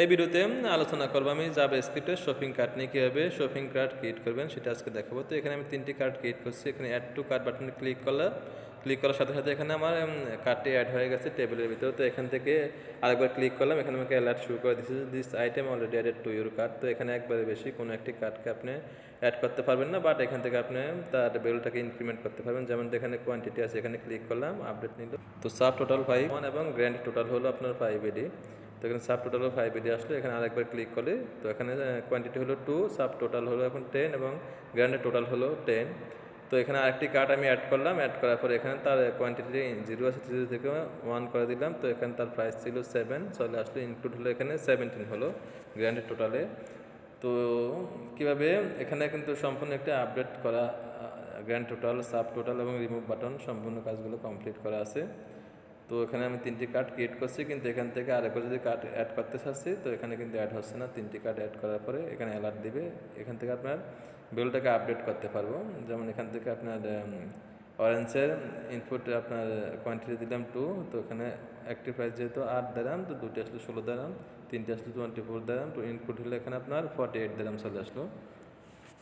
এই ভিডিওতে আলোচনা করব আমি জাভাস্ক্রিপ্টের শপিং কার্ট নিয়ে কীভাবে শপিং কার্ট ক্রিয়েট করবেন সেটা আজকে দেখাবো। তো এখানে আমি 3টি কার্ট ক্রিয়েট করছি। এখানে অ্যাড টু কার্ট বাটনে ক্লিক করার সাথে সাথে এখানে আমার কার্টটি অ্যাড হয়ে গেছে টেবিলের ভিতরে। তো এখান থেকে আরেকবার ক্লিক করলাম, এখানে আমাকে অ্যালার্ট শুরু করে দিচ্ছে this item already added to your cart. তো এখানে একবারে বেশি কোনো একটি কার্টকে আপনি অ্যাড করতে পারবেন না, বাট এখান থেকে আপনি তার ভ্যালুটাকে ইনক্রিমেন্ট করতে পারবেন। যেমন এখানে কোয়ান্টিটি আছে, এখানে ক্লিক করলাম, আপডেট নিল। তো সাব টোটাল 5 এবং গ্র্যান্ড টোটাল হলো আপনার 5 এডি। তো এখানে সাব টোটাল 5 এডি আসলো, এখানে আরেকবার ক্লিক করলে তো এখানে কোয়ান্টিটি হলো 2, সাব টোটাল হলো এখন 10 এবং গ্র্যান্ডের টোটাল হলো 10। তো এখানে আরেকটি কার্ড আমি অ্যাড করলাম, অ্যাড করার পরে এখানে তার কোয়ান্টিটি 0 আছে, 0 থেকে 1 করে দিলাম। তো এখানে তার প্রাইস ছিল 7, চলে আসলে ইনক্লুড হলো এখানে 17 হলো গ্র্যান্ডের টোটালে। তো কীভাবে এখানে কিন্তু সম্পূর্ণ একটা আপডেট করা গ্র্যান্ড টোটাল, সাব টোটাল এবং রিমুভ বাটন সম্পূর্ণ কাজগুলো কমপ্লিট করা আছে। তো এখানে আমি 3টি কার্ড ক্রিয়েট করছি, কিন্তু এখান থেকে আরেকবার যদি কার্ড অ্যাড করতে চাচ্ছি তো এখানে কিন্তু অ্যাড হচ্ছে না। 3টি কার্ড অ্যাড করার পরে এখানে অ্যালার্ট দিবে, এখান থেকে আপনার বিলটাকে আপডেট করতে পারবো। যেমন এখান থেকে আপনার অরেঞ্জের ইনপুট আপনার কোয়ান্টিটি দিলাম 2, তো এখানে একটি প্রাইস যেহেতু 8 দিরাম, তো 2টি আসলো 16 দিরাম, 3টি আসলো 24 দিরাম, তো ইনপুট হলে এখানে আপনার 48 দিরাম চলে আসলো।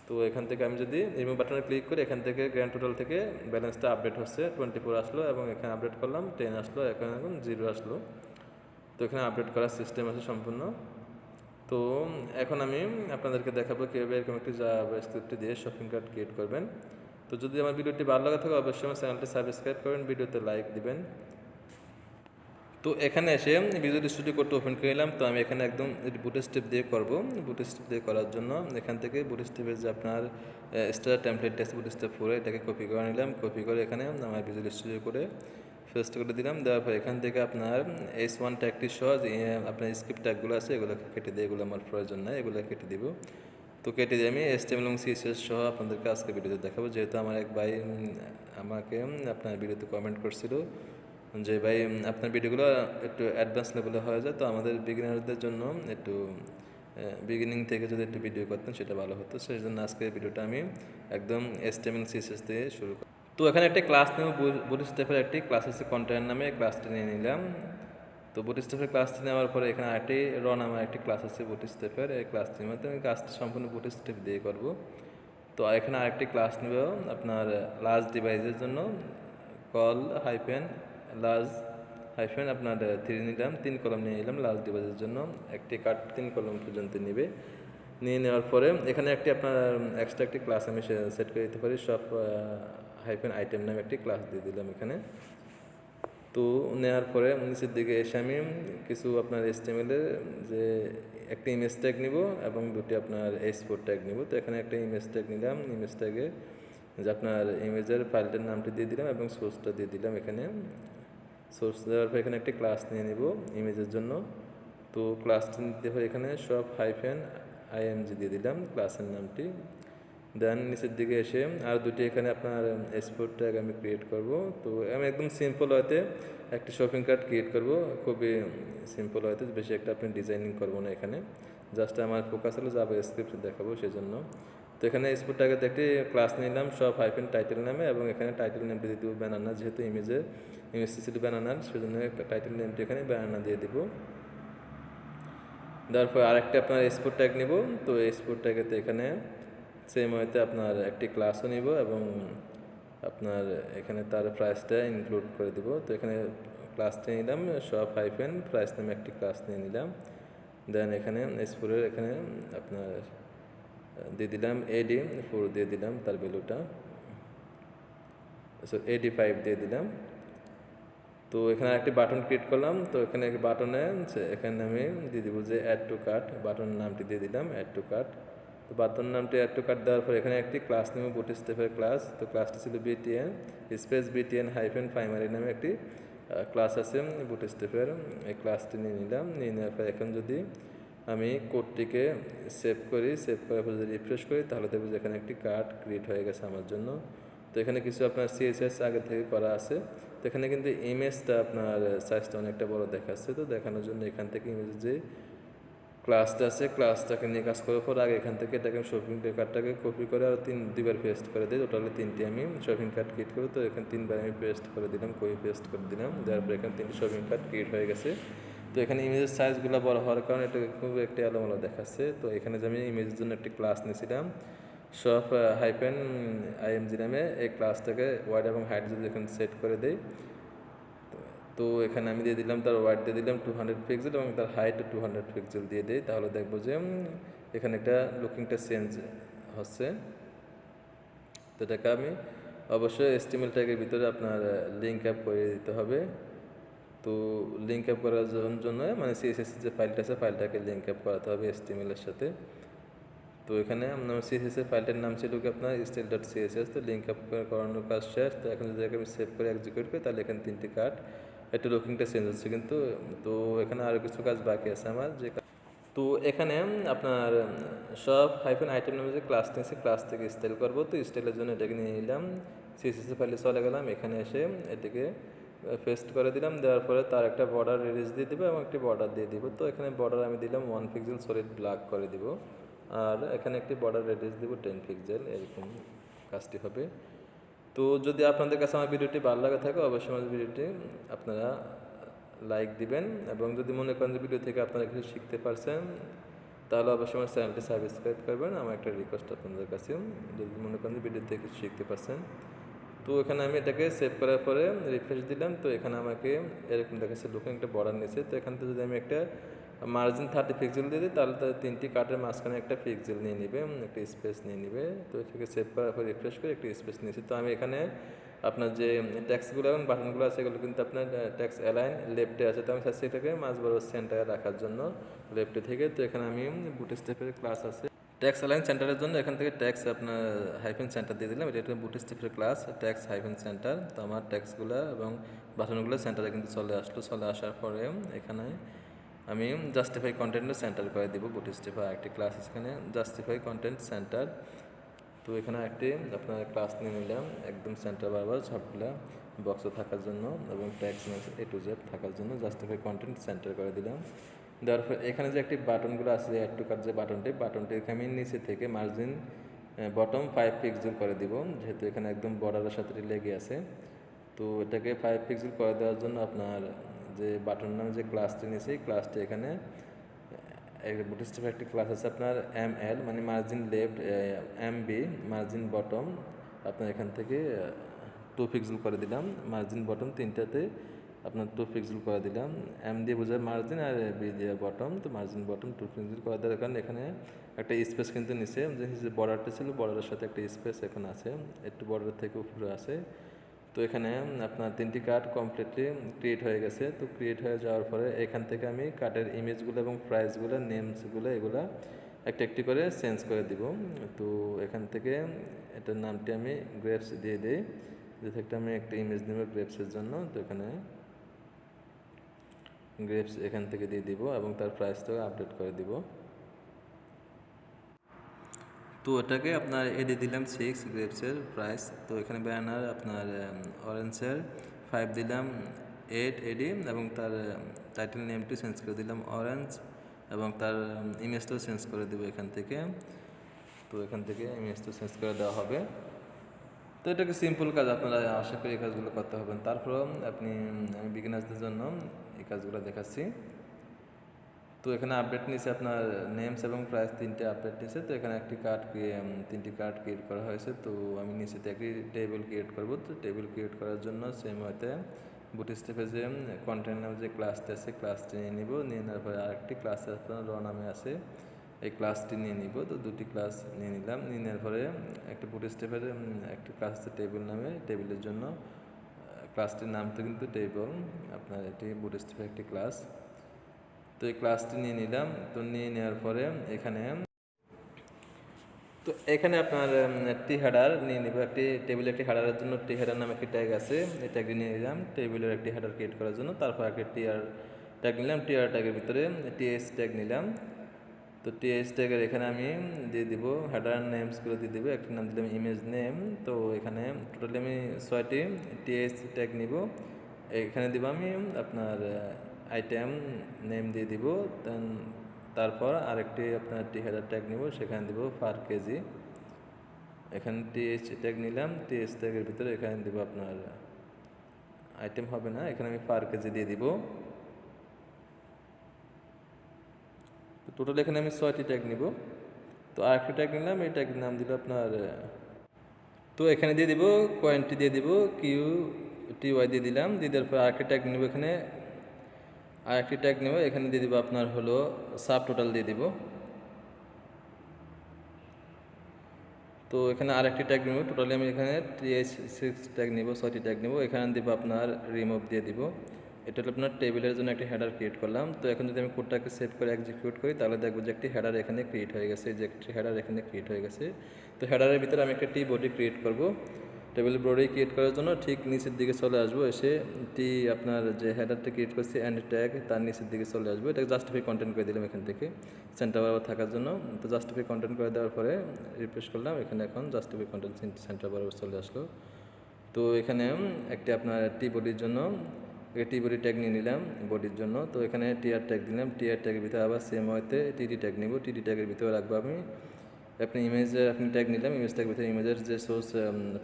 তো এখান থেকে আমি যদি রিমুভ বাটনে ক্লিক করি, এখান থেকে গ্র্যান্ড টোটাল থেকে ব্যালেন্সটা আপডেট হচ্ছে, 24 আসলো এবং এখানে আপডেট করলাম 10 আসলো, এখানে এখন 0 আসলো। তো এখানে আপডেট করার সিস্টেম আছে সম্পূর্ণ। তো এখন আমি আপনাদেরকে দেখাবো কীভাবে এরকম একটি জাভাস্ক্রিপ্ট দিয়ে শপিং কার্ট ক্রিয়েট করবেন। তো যদি আমার ভিডিওটি ভালো লাগে থাকে অবশ্যই আমার চ্যানেলটি সাবস্ক্রাইব করবেন, ভিডিওতে লাইক দিবেন। তো এখানে এসে ভিজুয়াল স্টুডিও কোডটা ওপেন করে নিলাম। তো আমি এখানে একদম বুট স্টেপ দিয়ে করব। বুট স্টেপ দিয়ে করার জন্য এখান থেকে বুট স্টেপের যে আপনার স্টার টেমপ্লেট আছে বুট স্টেপ 4, এটাকে কপি করে নিলাম। কপি করে এখানে আমার ভিজুয়াল স্টুডিও করে পেস্ট করে দিলাম। দেওয়ার পর এখান থেকে আপনার S1 ট্যাগটি সহ আপনার স্ক্রিপ্ট ট্যাগগুলো আছে এগুলোকে কেটে দিয়ে, এগুলো আমার প্রয়োজন নাই, এগুলো কেটে দিব। তো কেটে দিয়ে আমি HTML এবং CSS সহ আপনাদেরকে আজকে ভিডিওতে দেখাবো। যেহেতু আমার এক ভাই আমাকে আপনার ভিডিওতে কমেন্ট করছিল যে ভাই আপনার ভিডিওগুলো একটু অ্যাডভান্স লেভেলে হয়ে যায়, তো আমাদের বিগিনারদের জন্য একটু বিগিনিং থেকে যদি একটু ভিডিও করতেন সেটা ভালো হতো। সেই জন্য আজকে ভিডিওটা আমি একদম HTML CSS দিয়ে শুরু করি। তো এখানে একটা ক্লাস নেব, বুটস্ট্র্যাপের একটি ক্লাস আছে কন্টেন্ট নামে, ক্লাসটি নিয়ে নিলাম। তো বুটস্ট্র্যাপের ক্লাসটি নেওয়ার পরে এখানে আরেকটি নামের একটি ক্লাস আছে বুটস্ট্র্যাপের, এই ক্লাসটির মধ্যে আমি ক্লাসটি সম্পূর্ণ বুটস্ট্র্যাপ দিয়ে করব। তো এখানে আরেকটি ক্লাস নেব আপনার লার্জ ডিভাইসের জন্য, কল হাইফেন লার্জ হাইফেন আপনার 3 নিলাম, 3 কলম নিয়ে নিলাম লার্জ ডিভাইসের জন্য। একটি কার্ড 3 কলম পর্যন্ত নেবে। নিয়ে নেওয়ার পরে এখানে একটি আপনার এক্সট্রা একটি ক্লাস আমি সেট করে দিতে পারি, সব হাইফেন আইটেম নামে একটি ক্লাস দিয়ে দিলাম এখানে। তো নেওয়ার পরে নিচের দিকে এসে আমি কিছু আপনার HTML-এর যে একটি ইমেজ ট্যাগ নিব এবং দুটি আপনার S4 ট্যাগ নিব। তো এখানে একটা ইমেজ ট্যাগ নিলাম, ইমেজ ট্যাগে যে আপনার ইমেজের ফাইলটার নামটি দিয়ে দিলাম এবং সোর্সটা দিয়ে দিলাম। এখানে সোর্স দেওয়ার পর এখানে একটি ক্লাস নিয়ে নিব ইমেজের জন্য। তো ক্লাসটি নিতে পরে এখানে সব হাইফেন IMG দিয়ে দিলাম ক্লাসের নামটি। দেন নিচের দিকে এসে আর দুটি এখানে আপনার S4 ট্যাগ আমি ক্রিয়েট করব। তো আমি একদম সিম্পল হয়তে একটি শপিং কার্ট ক্রিয়েট করব, খুবই সিম্পল হয়তে, বেশি একটা আপনি ডিজাইনিং করবো না। এখানে জাস্ট আমার ফোকাস হলো জাভাস্ক্রিপ্ট দেখাবো সেজন্য। তো এখানে S4 ট্যাগের একটি ক্লাস নিলাম সব হাইফেন টাইটেল নামে এবং এখানে টাইটেল নেমটি দিয়ে দেবো ব্যানানা, যেহেতু ইমেজটি ছিল ব্যানানার সেজন্য টাইটেল নেমটি এখানে ব্যানানা দিয়ে দিব। তারপর আরেকটি আপনার S4 ট্যাগ নিব। তো S4 ট্যাগেতে এখানে সেম হয়তো আপনার একটি ক্লাসও নিব এবং আপনার এখানে তার প্রাইসটা ইনক্লুড করে দিব। তো এখানে ক্লাসটা নিলাম সব হাইফেন প্রাইস নামে একটি ক্লাস নিয়ে নিলাম। দেন এখানে S4-এর এখানে আপনার দিয়ে দিলাম AD4 দিয়ে দিলাম তার ভ্যালুটা, AD5 দিয়ে দিলাম। তো এখানে একটি বাটন ক্রিয়েট করলাম। তো এখানে বাটনে এখানে আমি দিয়ে দিব যে অ্যাড টু কার্ট, বাটনের নামটি দিয়ে দিলাম অ্যাড টু কার্ট। তো বাটন নামটি অ্যাড টু কার্ট দেওয়ার পর এখানে একটি ক্লাস নেব বুটস্ট্র্যাপের ক্লাস। তো ক্লাসটি ছিল BTN space BTN hyphen primary নামে একটি ক্লাস আছে বুটস্ট্র্যাপের, এই ক্লাসটি নিয়ে নিলাম। নিয়ে নেওয়ার পর এখন যদি আমি কোডটিকে সেভ করি, সেভ করার পর যদি রিফ্রেশ করি তাহলে দেখব যে এখানে একটি কার্ড ক্রিয়েট হয়ে গেছে আমার জন্য। তো এখানে কিছু আপনার CSS আগে থেকে করা আছে। তো এখানে কিন্তু ইমেজটা আপনার সাইজটা অনেকটা বড় দেখাচ্ছে, তো দেখানোর জন্য এখান থেকে ইমেজের যে ক্লাসটা আছে ক্লাসটাকে নিয়ে কাজ করার পর আগে এখান থেকে এটাকে শপিং কার্টটাকে কপি করে আর দুইবার পেস্ট করে দিই, টোটালি 3টি আমি শপিং কার্ট ক্রিয়েট করবো। তো এখানে 3বার আমি পেস্ট করে দিলাম, পেস্ট করে দিলাম, দেওয়ার পর এখানে 3টি শপিং কার্ট ক্রিয়েট হয়ে গেছে। তো এখানে ইমেজের সাইজগুলো বড় হওয়ার কারণে এটা খুব একটি এলোমেলো দেখাচ্ছে। তো এখানে যে আমি ইমেজের জন্য একটি ক্লাস নিয়েছিলাম শপ হাইপেন আইএমজি নামে, এই ক্লাসটাকে ওয়াইড এবং হাইট যদি এখানে সেট করে দেই, তো এখানে আমি দিয়ে দিলাম তার ওয়াইড দিয়ে দিলাম 200 পিক্সেল এবং তার হাইট 200 পিক্সেল দিয়ে দিই, তাহলে দেখবো যে এখানে একটা লুকিংটা চেঞ্জ হচ্ছে। তো এটাকে আমি অবশ্যই HTML ট্যাগের ভিতরে আপনার লিঙ্ক আপ করে দিতে হবে। তো লিঙ্ক আপ করার জন্য মানে CSS যে ফাইলটা আছে ফাইলটাকে লিঙ্ক আপ করাতে হবে HTML এর সাথে। তো এখানে আমার CSS এর ফাইলটার নাম ছিল কি আপনার style.css। তো লিঙ্ক আপ করানোর কাজ শেষ। তো এখন যদি আমি সেভ করে এক্সিকিউট করি তাহলে এখানে 3টি কাট, একটু লুকিংটা চেঞ্জ হচ্ছে কিন্তু। তো এখানে আরও কিছু কাজ বাকি আছে আমার যে তো এখানে আপনার সব হাইফেন আইটেম নামে যে ক্লাস নিয়েছি ক্লাস থেকে স্টাইল করবো। তো স্টাইলের জন্য এটাকে নিয়ে নিলাম, CSS ফাইলে চলে গেলাম, এখানে এসে এটাকে পেস্ট করে দিলাম। দেওয়ার পরে তার একটা বর্ডার রেডিউস দিয়ে দিব এবং একটি বর্ডার দিয়ে দিব। তো এখানে বর্ডার আমি দিলাম 1 পিক্সেল সলিড ব্ল্যাক করে দিব, আর এখানে একটি বর্ডার রেডিউস দিব 10 পিক্সেল, এরকম কাজটি হবে। তো যদি আপনাদের কাছে আমার ভিডিওটি ভালো লাগে থাকে অবশ্যই আমার ভিডিওটি আপনারা লাইক দিবেন, এবং যদি মনে করেন যে ভিডিও থেকে আপনারা কিছু শিখতে পারছেন তাহলে অবশ্যই আমার চ্যানেলটি সাবস্ক্রাইব করবেন। আমার একটা রিকোয়েস্ট আপনাদের কাছে, যদি মনে করেন যে ভিডিও থেকে কিছু শিখতে পারছেন। তো এখানে আমি এটাকে সেভ করার পরে রিফ্রেশ দিলাম। তো এখানে আমাকে এরকম দেখাচ্ছে লুকিং একটা বর্ডার নিয়েছে। তো এখান থেকে যদি আমি একটা মার্জিন 30 পিক্সেল দিয়ে দিই তাহলে তার 3টি কাটের মাঝখানে একটা পিক্সেল নিয়ে নেবে, একটা স্পেস নিয়ে নেবে। তো এটাকে সেভ করার পর রিফ্রেশ করে একটা স্পেস নিয়েছি। তো আমি এখানে আপনার যে ট্যাক্সগুলো এবং বাটনগুলো আছে এগুলো কিন্তু আপনার ট্যাক্স অ্যালাইন লেফটে আছে। তো আমি চাচ্ছি এটাকে মাঝ বরাবর সেন্টারে রাখার জন্য লেফটে থেকে। তো এখানে আমি বুটস্ট্র্যাপের ক্লাস আছে ট্যাক্স অ্যালাইন সেন্টারের জন্য, এখান থেকে ট্যাক্স আপনার হাইফেন সেন্টার দিয়ে দিলাম। এটা একটা বুটস্ট্র্যাপের ক্লাস ট্যাক্স হাইফেন সেন্টার। তো আমার ট্যাক্সগুলো এবং বাটনগুলো সেন্টারে কিন্তু চলে আসলো। চলে আসার পরে এখানে আমি জাস্টিফাই কন্টেন্টের সেন্টার করে দিব। বুটস্ট্র্যাপের একটি ক্লাস এখানে জাস্টিফাই কন্টেন্ট সেন্টার। তো এখানে একটি আপনার ক্লাস নিয়ে নিলাম একদম সেন্টার বরাবর সবগুলা বক্সে থাকার জন্য এবং ট্যাক্স A to Z থাকার জন্য জাস্টিফাই কন্টেন্ট সেন্টার করে দিলাম। দেওয়ার পর এখানে যে একটি বাটনগুলো আছে অ্যাড টু কার্ট যে বাটনটি আমি নিচে থেকে মার্জিন বটম 5 পিক্সেল করে দিব, যেহেতু এখানে একদম বর্ডারের সাথে লেগে আছে। তো এটাকে 5 পিক্সেল করে দেওয়ার জন্য আপনার যে বাটন নামে যে ক্লাসটি নিয়েছি ক্লাসটি এখানে বুটস্ট্র্যাপের একটি ক্লাস আছে আপনার ML মানে margin left, MB margin bottom, আপনার এখান থেকে 2 পিক্সেল করে দিলাম। মার্জিন বটম তিনটাতে আপনার 2 পিক্সেল করে দিলাম। M দিয়ে বোঝায় মার্জিন আর B দিয়ে বটম। তো মার্জিন বটম 2 পিক্সেল করে দেওয়ার কারণে এখানে একটা স্পেস কিন্তু নিচে যে বর্ডারটা ছিল বর্ডারের সাথে একটা স্পেস এখন আছে, একটু বর্ডার থেকে উপরে আছে। তো এখানে আপনার 3টি কার্ড কমপ্লিটলি ক্রিয়েট হয়ে গেছে। তো ক্রিয়েট হয়ে যাওয়ার পরে এখান থেকে আমি কার্ডের ইমেজগুলো এবং প্রাইসগুলো নেমসগুলো এগুলো একটা একটি করে চেঞ্জ করে দিব। তো এখান থেকে এটার নামটি আমি গ্রেপস দিয়ে দিই, যে থেকে আমি একটা ইমেজ নেব গ্রেপসের জন্য। তো এখানে গ্রেপস এখান থেকে দিয়ে দিব এবং তার প্রাইসটাও আপডেট করে দিব। তো এটাকে আপনার এডে দিলাম 6 গ্রেপসের প্রাইস। তো এখানে ব্যানার আপনার অরেঞ্জের 5 দিলাম 8 এডি এবং তার টাইটেল নেমটি চেঞ্জ করে দিলাম অরেঞ্জ এবং তার ইমেজটাও চেঞ্জ করে দেবো এখান থেকে। তো এখান থেকে ইমেজটা চেঞ্জ করে দেওয়া হবে। তো এটাকে সিম্পল কাজ, আপনারা আশা করি এই কাজগুলো করতে হবেন। তারপরেও আমি বিগিনার্সদের জন্য এই কাজগুলো দেখাচ্ছি। তো এখানে আপডেট নিয়েছে আপনার নেমস এবং প্রাইস 3টে আপডেট নিয়েছে। তো এখানে একটি কার্ড 3টি কার্ড ক্রিয়েট করা হয়েছে। তো আমি নিচেতে একটি টেবিল ক্রিয়েট করব। তো টেবিল ক্রিয়েট করার জন্য সেম হয়তো বুটস্ট্র্যাপে যে কন্টেন্ট নামে যে ক্লাসটি আছে ক্লাসটি নিয়ে নিব। নিয়ে নেওয়ার পরে আরেকটি ক্লাস আপনার র নামে আছে, এই ক্লাসটি নিয়ে নিব। তো 2টি ক্লাস নিয়ে নিলাম। নিয়ে নেওয়ার পরে একটা বুটস্ট্র্যাপের একটি ক্লাস আছে টেবিল নামে, টেবিলের জন্য ক্লাসটির নাম তো কিন্তু টেবিল, আপনার এটি বুটস্ট্র্যাপের একটি ক্লাস। তো এই ক্লাসটি নিয়ে নিলাম। তো নিয়ে নেওয়ার পরে এখানে আপনার টি হেডার নিয়ে নিব। একটি টেবিলে একটি হেডারের জন্য টি হেডার নামে একটি ট্যাগ আছে, এই ট্যাগটি নিয়ে নিলাম টেবিলের একটি হেডার ক্রিয়েট করার জন্য। তারপর একটি টিআর ট্যাগ নিলাম, টিআর ট্যাগের ভিতরে টিএস ট্যাগ নিলাম। তো টিএস ট্যাগের এখানে আমি দিয়ে দিব হেডার নেমসগুলো দিয়ে দিব। একটি নাম দিলাম ইমেজ নেম। তো এখানে টোটালি আমি 6টি টিএস ট্যাগ নিব। এখানে দিব আমি আপনার আইটেম নেম দিয়ে দিব। তারপর আরেকটি আপনার টি হেডার ট্যাগ নিব, সেখানে দিব পার কেজি। এখানে টিএস ট্যাগ নিলাম, টিএস ট্যাগের ভিতরে এখানে দিব আপনার আইটেম হবে না, এখানে আমি পার কেজি দিয়ে দিব। টোটাল এখানে আমি 6টি ট্যাগ নিব। তো আরেকটি ট্যাগ নিলাম, এই ট্যাগের নাম দিল আপনার তো এখানে দিয়ে দিব কোয়ান্টি দিয়ে দিব কিউ টি ওয়াই দিয়ে দিলাম, দিয়ে দেওয়ার পর আরেকটি ট্যাগ নেব, এখানে দিয়ে দিব আপনার হলো সাব টোটাল দিয়ে দিব। তো এখানে আরেকটি ট্যাগ নেব, টোটালি আমি এখানে 6 ট্যাগ নিব, 6টি ট্যাগ নেব। এখানে দিব আপনার রিমুভ দিয়ে দিব। এটা হলো আপনার টেবিলের জন্য একটি হেডার ক্রিয়েট করলাম। তো এখন যদি আমি কোডটাকে সেভ করে এক্সিকিউট করি তাহলে দেখবো যে একটি হেডার এখানে ক্রিয়েট হয়ে গেছে, তো হেডারের ভিতরে আমি একটা টি বডি ক্রিয়েট করব। টেবিল বডি ক্রিয়েট করার জন্য ঠিক নিচের দিকে চলে আসবো, এসে টি আপনার যে হেডারটা ক্রিয়েট করছি অ্যান্ড ট্যাগ তার নিচের দিকে চলে আসবো। এটাকে জাস্টিফাই কন্টেন্ট করে দিলাম এখান থেকে সেন্টার বরাবর থাকার জন্য। তো জাস্টিফাই কন্টেন্ট করে দেওয়ার পরে রিফ্রেশ করলাম, এখানে এখন জাস্টিফাই কন্টেন্ট সেন্টার বরাবর চলে আসলো। তো এখানে একটি আপনার টি বডির জন্য টি বডি ট্যাগ নিয়ে নিলাম বডির জন্য। তো এখানে টিআর ট্যাগ দিলাম, টিআর ট্যাগের ভিতরে আবার সেম হয়তে টিডি ট্যাগ নিব, টিডি ট্যাগের ভিতরে রাখবো আমি আপনি ইমেজের ট্যাগ নিলাম, ইমেজ ট্যাগের ভিতরে ইমেজের যে সোর্স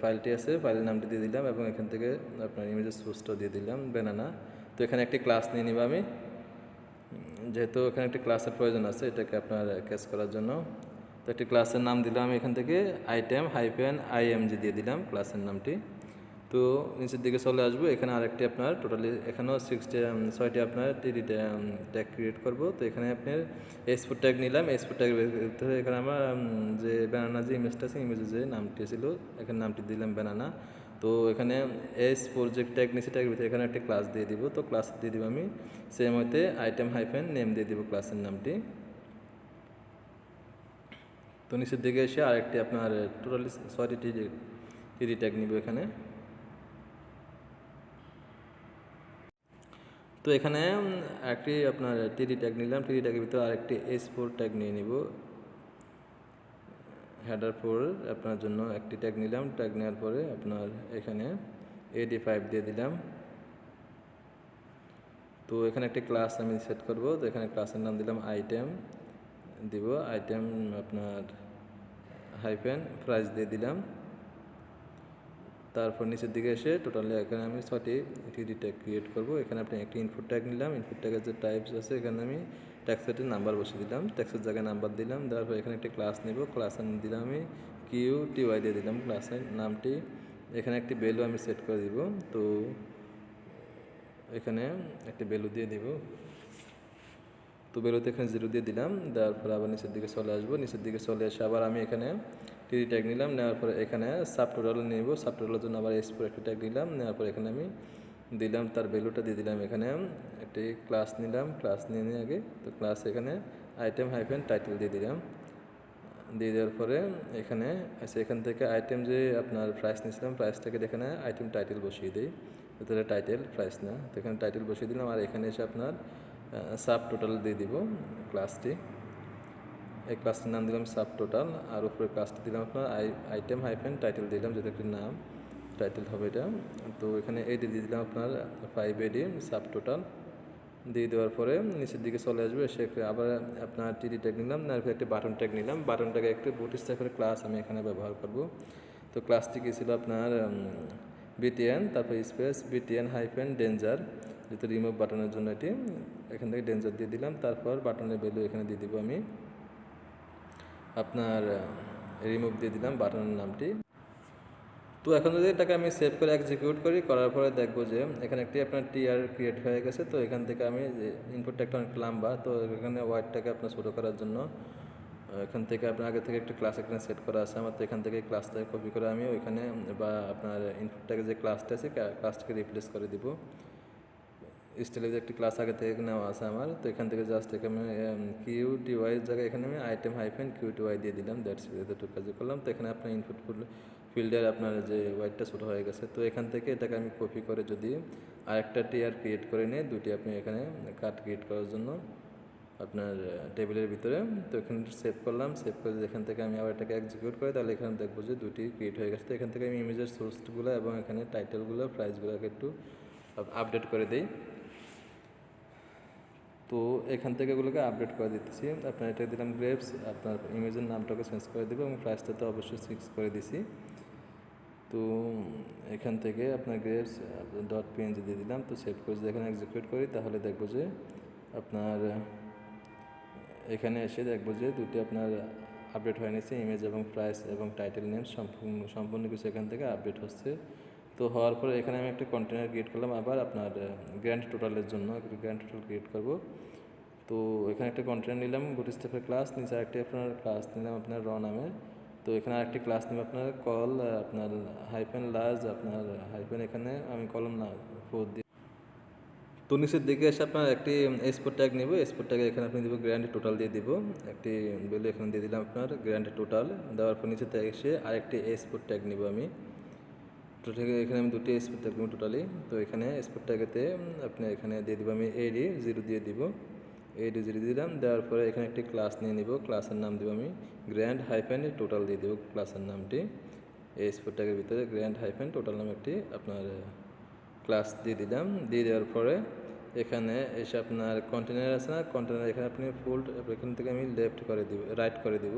ফাইলটি আছে ফাইলের নামটি দিয়ে দিলাম এবং এখান থেকে আপনার ইমেজের সোর্সটাও দিয়ে দিলাম ব্যানানা। তো এখানে একটি ক্লাস নিয়ে নিব আমি, যেহেতু এখানে একটি ক্লাসের প্রয়োজন আছে এটাকে আপনার ক্যাচ করার জন্য। তো একটি ক্লাসের নাম দিলাম আমি এখান থেকে item-img দিয়ে দিলাম ক্লাসের নামটি। তো নিচের দিকে চলে আসবো, এখানে আরেকটি আপনার টোটালি এখানেও 6টি আপনার টিডি ট্যাগ ক্রিয়েট করব। তো এখানে আপনার এক্সপোর্ট ট্যাগ নিলাম, এক্সপোর্ট ট্যাগের ভিতরে এখানে আমার যে ব্যানানা যে ইমেজটা আছে ইমেজের যে নামটি ছিল এখানে নামটি দিলাম ব্যানানা। তো এখানে এস প্রজেক্ট ট্যাগ নিচে ট্যাগের ভিতরে এখানে একটা ক্লাস দিয়ে দিব, তো ক্লাস দিয়ে দিব আমি সেম হইতে item-name দিয়ে দিব ক্লাসের নামটি। তো নিচের দিকে এসে আরেকটি আপনার টোটালি 6টি টিডি ট্যাগ নিব এখানে। তো এখানে একটি আপনার টিডি ট্যাগ নিলাম, টিডি ট্যাগের ভিতরে আরেকটি S4 ট্যাগ নিয়ে নিব, হেডার 4 আপনার জন্য একটি ট্যাগ নিলাম। ট্যাগ নেওয়ার পরে আপনার এখানে AD5 দিয়ে দিলাম। তো এখানে একটি ক্লাস আমি সেট করব, তো এখানে ক্লাসের নাম দিলাম আইটেম দিব, আইটেম আপনার -প্রাইস দিয়ে দিলাম। তারপর নিচের দিকে এসে টোটালি এখানে আমি 6টি টিডি ট্যাগ ক্রিয়েট করব। এখানে আপনি একটি ইনপুট ট্যাগ নিলাম, ইনপুট ট্যাগের যে টাইপস আছে এখানে আমি ট্যাক্সের নাম্বার বসিয়ে দিলাম, ট্যাক্সের জায়গায় নাম্বার দিলাম। দেওয়ার পর এখানে একটি ক্লাস নেব, ক্লাসের দিলাম আমি QTY দিয়ে দিলাম ক্লাসের নামটি। এখানে একটি ভ্যালু আমি সেট করে দিব, তো এখানে একটি ভ্যালু দিয়ে দিব। তো ভ্যালুতে এখানে 0 দিয়ে দিলাম, দেওয়ার পর আবার নিচের দিকে চলে আসবো, নিচের দিকে চলে এসে আবার আমি এখানে টিডি ট্যাগ নিলাম, নেওয়ার পরে এখানে সাব টোটাল নেব, সাব টোটালের জন্য আবার S4 একটি ট্যাগ নিলাম, নেওয়ার পর এখানে আমি দিলাম তার ভ্যালুটা দিয়ে দিলাম। এখানে একটি ক্লাস নিলাম, ক্লাস নিয়ে নিয়ে আগে তো ক্লাস এখানে item-title দিয়ে দিলাম। দিয়ে দেওয়ার পরে এখানে এখান থেকে আইটেম যে আপনার প্রাইস নিয়েছিলাম প্রাইসটাকে এখানে আইটেম টাইটেল বসিয়ে দিই, তাহলে টাইটেল প্রাইস না, তো এখানে টাইটেল বসিয়ে দিলাম। আর এখানে এসে আপনার সাব টোটাল দিয়ে দিব ক্লাসটি, এই ক্লাসটির নাম দিলাম সাব টোটাল, আর উপরে ক্লাসটি দিলাম আপনার item-title দিলাম, যেটা একটি নাম টাইটেল হবে এটা। তো এখানে এডি দিয়ে দিলাম আপনার 5AD সাব টোটাল দিয়ে দেওয়ার পরে নিচের দিকে চলে আসবে, সে আবার আপনার টিডি ট্যাগ নিলাম, তারপরে একটি বাটন ট্যাগ নিলাম, বাটন ট্যাগে একটি বুট স্ট্যাকের ক্লাস আমি এখানে ব্যবহার করব। তো ক্লাসটি কী ছিল আপনার BTN, তারপর স্পেস BTN-danger, যেহেতু রিমুভ বাটনের জন্য এটি, এখান থেকে ডেঞ্জার দিয়ে দিলাম। তারপর বাটনের ভ্যালু এখানে দিয়ে দিব আমি আপনার রিমুভ দিয়ে দিলাম বাটনের নামটি। তো এখন যদি এটাকে আমি সেভ করে এক্সিকিউট করি, করার পরে দেখবো যে এখানে একটি আপনার টিআর ক্রিয়েট হয়ে গেছে। তো এখান থেকে আমি ইনপুটটা একটা অনেক লম্বা, তো এখানে ওয়াইডটাকে আপনার ছোটো করার জন্য এখান থেকে আপনার আগে থেকে একটি ক্লাস এখানে সেট করা আছে আমার, তো এখান থেকে ক্লাসটাকে কপি করে আমি ওইখানে বা আপনার ইনপুটটাকে যে ক্লাসটা আছে ক্লাসটাকে রিপ্লেস করে দিব। স্টাইলের যে একটি ক্লাস আগে থেকে নেওয়া আছে আমার, তো এখান থেকে জাস্ট এখানে QTY জায়গায় এখানে আমি item-QTY দিয়ে দিলাম, দ্যাটস এতটুকু কাজ করলাম। তো এখানে আপনার ইনপুট ফিল্ডের আপনার যে ওয়াইডটা ছোটো হয়ে গেছে, তো এখান থেকে এটাকে আমি কপি করে যদি আরেকটা টিআর ক্রিয়েট করে নিই, দুটি আপনি এখানে কাট ক্রিয়েট করার জন্য আপনার টেবিলের ভিতরে, তো এখানে সেভ করলাম, সেভ করে এখান থেকে আমি আবার এটাকে এক্সিকিউট করি, তাহলে এখানে দেখবো যে দুটি ক্রিয়েট হয়ে গেছে। তো এখান থেকে আমি ইমেজের সোর্সগুলো এবং এখানে টাইটেলগুলো প্রাইসগুলোকে একটু আপডেট করে দিই। তো এখান থেকে এগুলোকে আপডেট করে দিতেছি, আপনার এটা দিলাম গ্রেপস, আপনার ইমেজের নামটাকে চেঞ্জ করে দেবো এবং প্রাইসটা তো অবশ্যই 6 করে দিছি। তো এখান থেকে আপনার গ্রেপস .png দিয়ে দিলাম। তো সেভ করে যদি এখানে এক্সিকিউট করি তাহলে দেখবো যে আপনার এখানে এসে দেখবো যে দুটি আপনার আপডেট হয়ে নিচ্ছে, ইমেজ এবং প্রাইস এবং টাইটেল নেম সম্পূর্ণ কিছু এখান থেকে আপডেট হচ্ছে। তো হওয়ার পরে এখানে আমি একটা কন্টেনার ক্রিয়েট করলাম, আবার আপনার গ্র্যান্ড টোটালের জন্য একটা গ্র্যান্ড টোটাল ক্রিয়েট করব। তো এখানে একটা কন্টেনার নিলাম বুটস্ট্র্যাপের ক্লাস, নিচে আরেকটি আপনার ক্লাস নিলাম আপনার র নামে। তো এখানে আরেকটি ক্লাস নেব আপনার কল আপনার হাইফেন লার্জ আপনার হাইফেন, এখানে আমি কলম না 4 দিয়ে। তো নিচের দিকে এসে আপনার একটি এক্সপোর্ট ট্যাগ নেব, এক্সপোর্ট ট্যাগে এখানে আপনি দেব গ্র্যান্ড টোটাল দিয়ে দিব, একটি ভ্যালু এখানে দিয়ে দিলাম আপনার গ্র্যান্ড টোটাল। দেওয়ার পর নিচে এসে আরেকটি এক্সপোর্ট ট্যাগ নিব আমি। তো ঠিক এখানে আমি দুটি এক্সপোর্ট ট্যাগ নেব টোটালি। তো এখানে এক্সপোর্ট ট্যাগেতে আপনি এখানে দিয়ে দিব আমি এডি 0 দিয়ে দিব, এডি 0 দিলাম। দেওয়ার পরে এখানে একটি ক্লাস নিয়ে নিব, ক্লাসের নাম দেব আমি গ্র্যান্ড হাইফেন টোটাল দিয়ে দেব ক্লাসের নামটি। এই এক্সপোর্ট ট্যাগের ভিতরে গ্র্যান্ড হাইফেন টোটাল নাম একটি আপনার ক্লাস দিয়ে দিলাম। দিয়ে দেওয়ার পরে এখানে এসে আপনার কন্টেনার আছে না, কন্টেনার এখানে আপনি ফুল এখান থেকে আমি লেফট করে দিব, রাইট করে দিব।